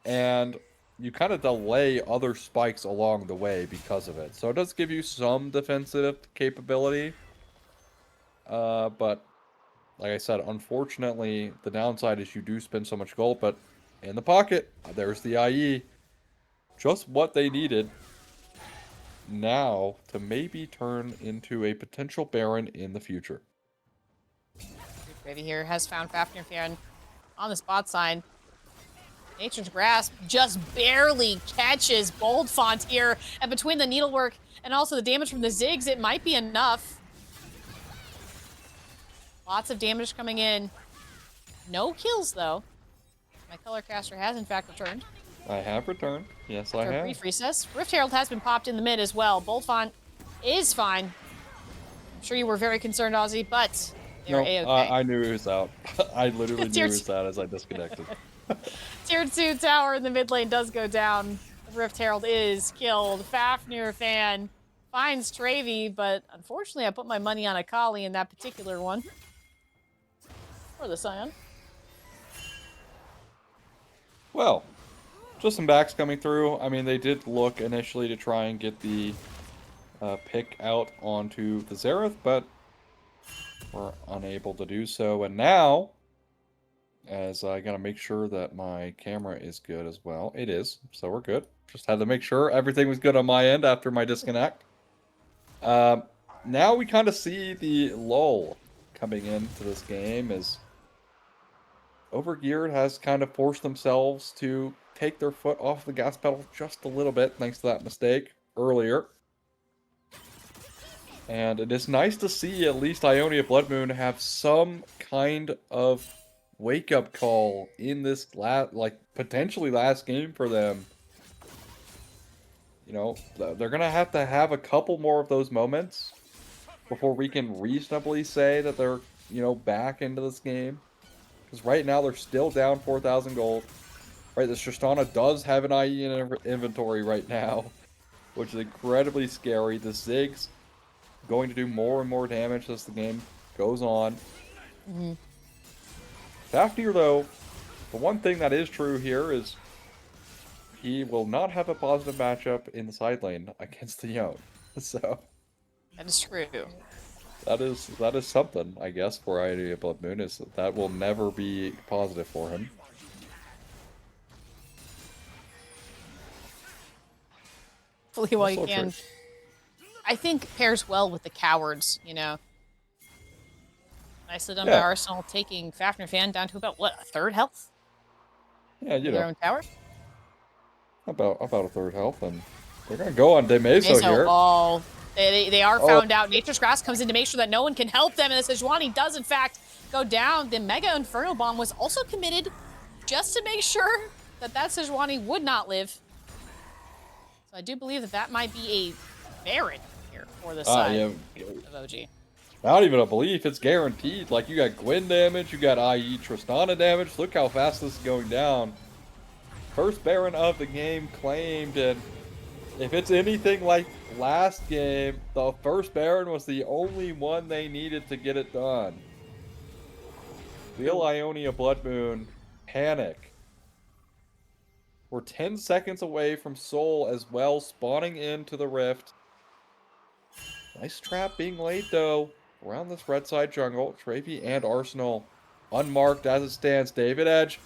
and you kind of delay other spikes along the way because of it. So it does give you some defensive capability. But like I said, unfortunately, the downside is you do spend so much gold, but in the pocket, there's the IE. Just what they needed now to maybe turn into a potential Baron in the future. Travy here has found Fafnir fan on the spot side. Nature's Grasp just barely catches Bold Font here, and between the needlework and also the damage from the Ziggs, it might be enough. Lots of damage coming in. No kills, though. My color caster has, in fact, returned. I have returned. Yes, I have. Brief recess. Rift Herald has been popped in the mid as well. Bold Font is fine. I'm sure you were very concerned, Ozzy, but they're A-okay. I knew he was out. I literally knew he was out as I disconnected. Tier 2 tower in the mid lane does go down. Rift Herald is killed. Fafnir fan finds Travy, but unfortunately I put my money on Akali in that particular one. Or the Scion. Well, just some backs coming through. I mean, they did look initially to try and get the pick out onto the Xerath, but were unable to do so. And now, as I gotta make sure that my camera is good as well. It is, so we're good. Just had to make sure everything was good on my end after my disconnect. Now we kind of see the lull coming into this game as Overgeared has kind of forced themselves to take their foot off the gas pedal just a little bit thanks to that mistake earlier. And it is nice to see at least Ionia Blood Moon have some kind of wake-up call in this potentially last game for them. You know, they're gonna have to have a couple more of those moments before we can reasonably say that they're, back into this game. Because right now they're still down 4,000 gold. Right, this Tristana does have an IE in inventory right now, which is incredibly scary. The Ziggs going to do more and more damage as the game goes on. Fafnir, though, the one thing that is true here is he will not have a positive matchup in the side lane against the Yone. So That is true. that is something, I guess, for Ionia Blood Moon, is that will never be positive for him. Hopefully while you can. I think pairs well with the cowards, Nicely done by Arsenal, taking Fafnir fan down to about, what, a third health? Yeah, their own tower? About a third health, and they're going to go on Demeso here. Oh, they are found out. Nature's Grass comes in to make sure that no one can help them, and the Sejuani does, in fact, go down. The Mega Inferno Bomb was also committed just to make sure that Sejuani would not live. So I do believe that might be a Baron here for the side of OG. Not even a belief, it's guaranteed. Like, you got Gwen damage, you got IE Tristana damage. Look how fast this is going down. First Baron of the game claimed, and if it's anything like last game, the first Baron was the only one they needed to get it done. Will Ionia Blood Moon panic? We're 10 seconds away from Soul as well, spawning into the Rift. Nice trap being laid, though, around this red side jungle. Travy and Arsenal unmarked as it stands. David Edge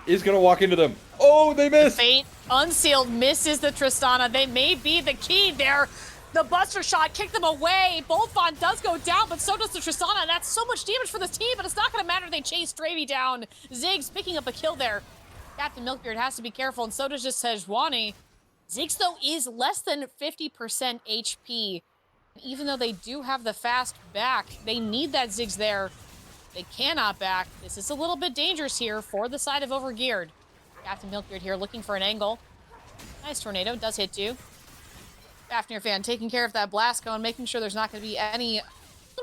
is going to walk into them. Oh, they missed! Fate Unsealed misses the Tristana. They may be the key there. The Buster Shot kicked them away. Boltfon does go down, but so does the Tristana. And that's so much damage for this team, but it's not going to matter. They chase Travy down. Ziggs picking up a kill there. Captain Milkbeard has to be careful, and so does just Sejuani. Ziggs, though, is less than 50% HP. Even though they do have the fast back, they need that Ziggs there. They cannot back. This is a little bit dangerous here for the side of Overgeared. Captain Milkbeard here looking for an angle. Nice tornado, does hit you. Fafnir fan taking care of that blast cone, making sure there's not going to be any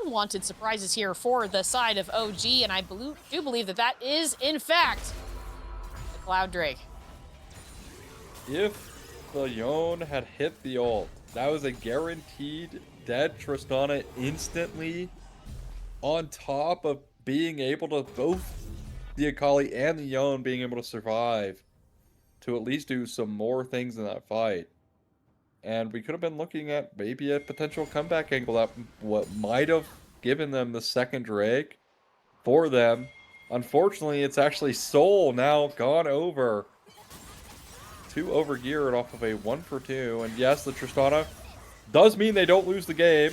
unwanted surprises here for the side of OG, and I do believe that that is, in fact, the Cloud Drake. If the Yone had hit the ult, that was a guaranteed dead Tristana instantly, on top of being able to, both the Akali and the Yone being able to survive to at least do some more things in that fight. And we could have been looking at maybe a potential comeback angle that what might have given them the second Drake for them. Unfortunately, it's actually Soul now gone over to Overgeared off of a 1-for-2. And yes, the Tristana does mean they don't lose the game,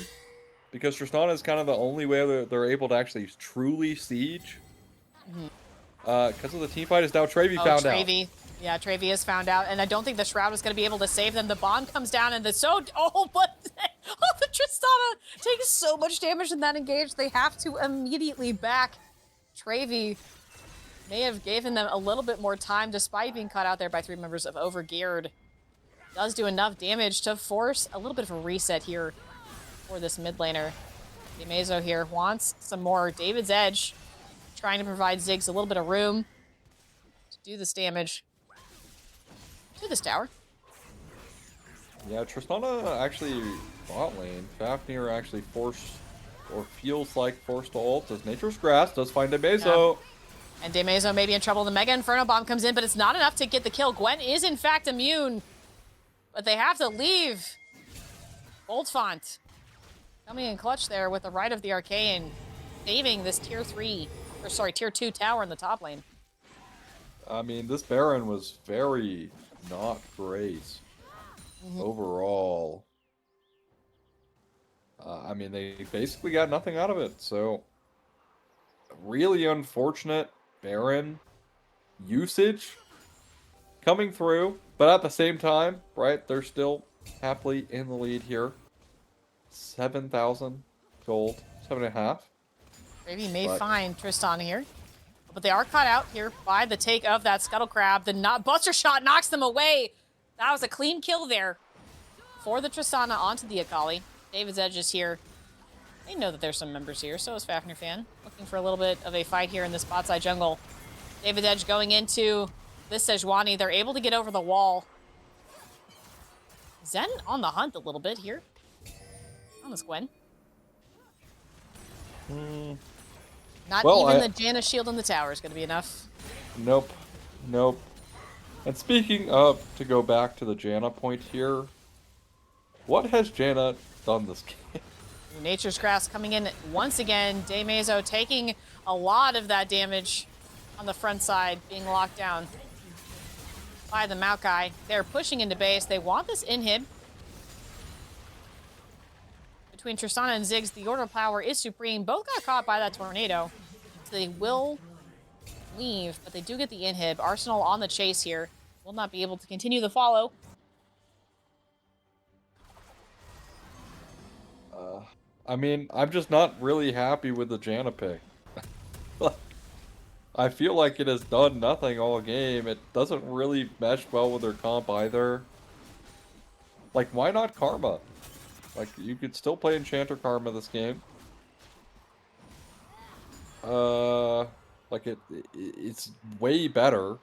because Tristana is kind of the only way that they're able to actually truly siege. Because of the team fight is now Travy found out. Yeah, Travy is found out, and I don't think the Shroud is going to be able to save them. The bomb comes down, and the Tristana takes so much damage in that engage. They have to immediately back. Travy may have given them a little bit more time, despite being caught out there by 3 members of Overgeared. Does do enough damage to force a little bit of a reset here for this mid laner. Demeso here wants some more. David's Edge trying to provide Ziggs a little bit of room to do this damage to this tower. Yeah, Tristana actually bot lane. Fafnir actually forced, or feels like forced to ult, as Nature's Grass does find Demeso. Yeah. And Demeso may be in trouble. The Mega Inferno Bomb comes in, but it's not enough to get the kill. Gwen is in fact immune, but they have to leave. Boltfont coming in clutch there with the right of the Arcane, saving this tier 2 tower in the top lane. I mean, this Baron was very not great overall. I mean, they basically got nothing out of it, so really unfortunate Baron usage coming through, but at the same time, right, they're still happily in the lead here. 7,000 gold, 7.5. Maybe may But- find Tristan here. But they are caught out here by the take of that Scuttle Crab. The Buster Shot knocks them away. That was a clean kill there for the Tristana onto the Akali. David's Edge is here. They know that there's some members here, so is Fafnir Fan. Looking for a little bit of a fight here in this bot side jungle. David's Edge going into this Sejuani. They're able to get over the wall. Zen on the hunt a little bit here. On this Gwen. Not even the Janna shield in the tower is going to be enough. Nope. Nope. And speaking of, to go back to the Janna point here, what has Janna done this game? Nature's Grass coming in once again. Daymezo taking a lot of that damage on the front side, being locked down by the Maokai. They're pushing into base. They want this inhib. Between Tristana and Ziggs, the order of power is supreme. Both got caught by that tornado. So they will leave, but they do get the inhib. Arsenal on the chase here. Will not be able to continue the follow. I mean, I'm just not really happy with the Janna pick. I feel like it has done nothing all game. It doesn't really mesh well with their comp either. Like, why not Karma? Like, you could still play Enchanter Karma this game. Like, it's way better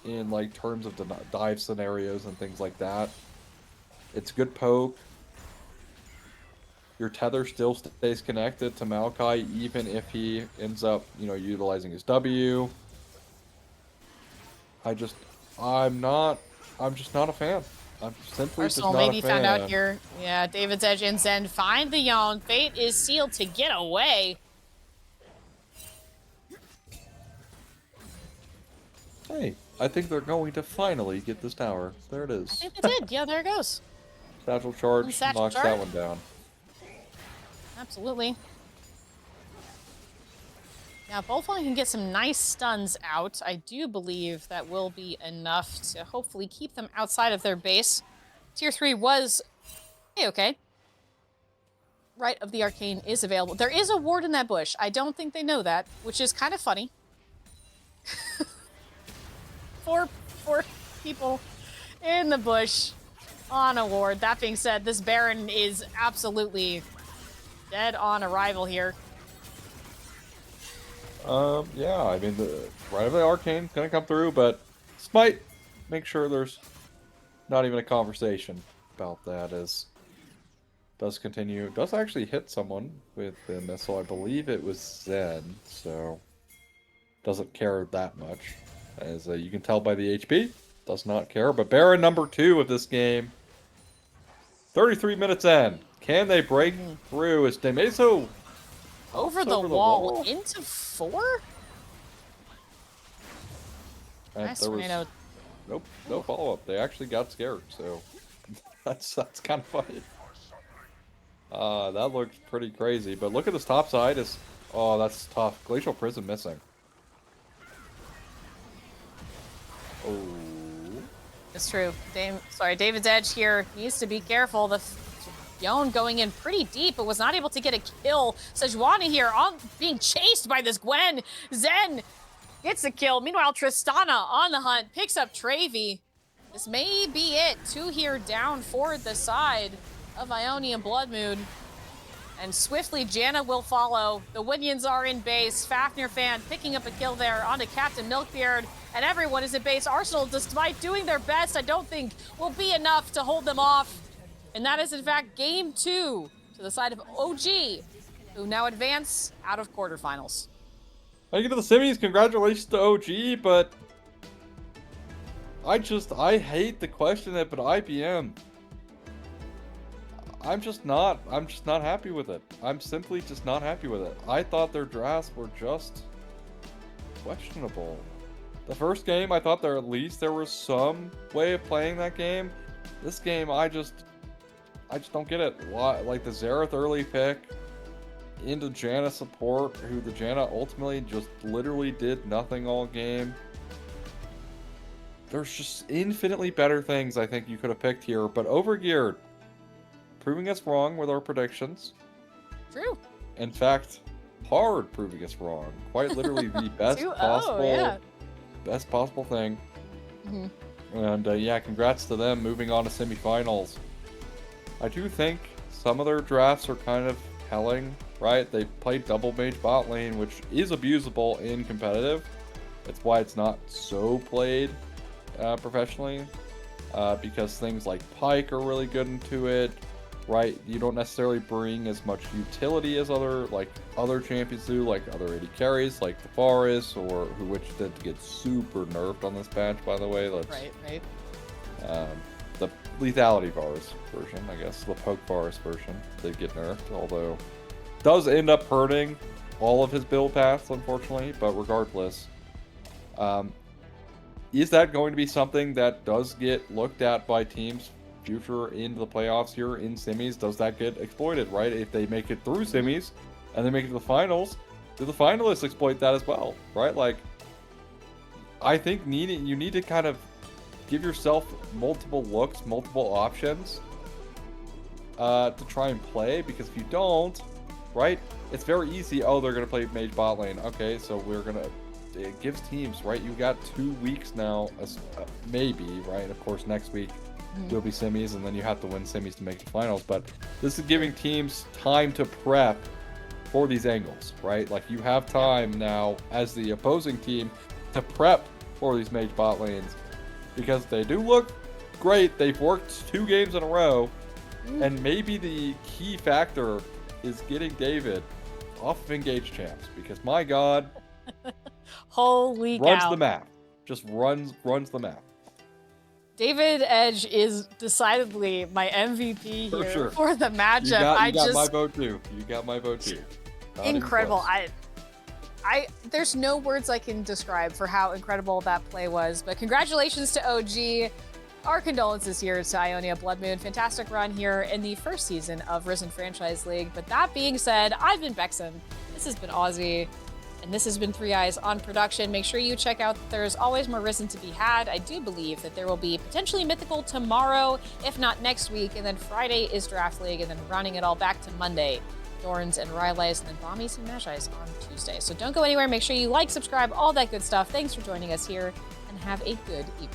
in, like, terms of dive scenarios and things like that. It's good poke. Your tether still stays connected to Maokai, even if he ends up, you know, utilizing his W. I'm just not a fan. I'm simply Arsenal just not maybe a fan. found out here. Yeah, David's Edge and Zen find the Yon. Fate is sealed to get away. Hey, I think they're going to finally get this tower. There it is. I think they did. Yeah, there it goes. Satchel charge Satchel knocks charge. that one down. Absolutely. Now, Bullfong can get some nice stuns out. I do believe that will be enough to hopefully keep them outside of their base. Tier 3 was okay. Right of the Arcane is available. There is a ward in that bush. I don't think they know that, which is kind of funny. Four people in the bush on a ward. That being said, this Baron is absolutely dead on arrival here. Yeah, I mean, the right of the Arcane's gonna come through, but Smite, make sure there's not even a conversation about that, as does continue. Does actually hit someone with the missile. I believe it was Zen, so doesn't care that much. As you can tell by the HP, does not care. But Baron number 2 of this game, 33 minutes in. Can they break through? Is Daymezo Over the wall into 4? And Nice there was tornado. nope, no follow-up. They actually got scared, so that's kind of funny. That looks pretty crazy. But look at this top side. Oh, that's tough. Glacial Prison missing. Oh. It's true. David's Edge here needs to be careful. The Yon going in pretty deep, but was not able to get a kill. Sejuani here being chased by this Gwen. Zen gets a kill. Meanwhile, Tristana on the hunt, picks up Trevi. This may be it. 2 here down for the side of Ionian Blood Moon. And swiftly, Janna will follow. The Winions are in base. Fafnir Fan picking up a kill there onto Captain Milkbeard. And everyone is in base. Arsenal, despite doing their best, I don't think will be enough to hold them off. And that is, in fact, game 2 to the side of OG, who now advance out of quarterfinals. Thank you to the semis. Congratulations to OG, but I hate the question that, but IBM. I'm just not happy with it. I'm simply just not happy with it. I thought their drafts were just questionable. The first game, I thought at least there was some way of playing that game. This game, I just don't get it. Why, like the Xerath early pick into Janna support, who the Janna ultimately just literally did nothing all game. there's just infinitely better things I think you could have picked here, but Overgeared proving us wrong with our predictions. True. In fact, hard proving us wrong. Quite literally the best 2-0, possible, yeah. best possible thing. Mhm. And yeah, congrats to them moving on to semifinals. I do think some of their drafts are kind of telling, right? They played double mage bot lane, which is abusable in competitive. That's why it's not so played professionally, because things like Pike are really good into it, right? You don't necessarily bring as much utility as other champions do, like other AD carries, like the Forest, or which did get super nerfed on this patch, by the way. Right. The lethality Varus version, I guess, the poke Varus version, did get nerfed, although does end up hurting all of his build paths, unfortunately. But regardless, is that going to be something that does get looked at by teams future into the playoffs here in semis? Does that get exploited, right? If they make it through semis and they make it to the finals, do the finalists exploit that as well, right? Like, I think you need to kind of give yourself multiple looks, multiple options to try and play, because if you don't, right, it's very easy. Oh, they're going to play mage bot lane. Okay, so it gives teams, right? You got 2 weeks now, maybe, right? Of course, next week will be semis, and then you have to win semis to make the finals. But this is giving teams time to prep for these angles, right? Like, you have time now as the opposing team to prep for these mage bot lanes, because they do look great. They've worked 2 games in a row, and maybe the key factor is getting David off of engaged champs, because my God, Holy cow. runs the map. Just runs the map. David Edge is decidedly my MVP For here sure. for the matchup. You got my vote too. Not even Incredible. close. There's no words I can describe for how incredible that play was. But congratulations to OG. Our condolences here to Ionia Blood Moon. Fantastic run here in the first season of Risen Franchise League. But that being said, I've been Bexon. This has been Aussie. And this has been 3 Eyes on Production. Make sure you check out There's Always More Risen to be had. I do believe that there will be potentially Mythical tomorrow, if not next week. And then Friday is Draft League, and then running it all back to Monday. Dorns and Rylais, and then Bombies and Mashais on Tuesday. So don't go anywhere. Make sure you like, subscribe, all that good stuff. Thanks for joining us here, and have a good evening.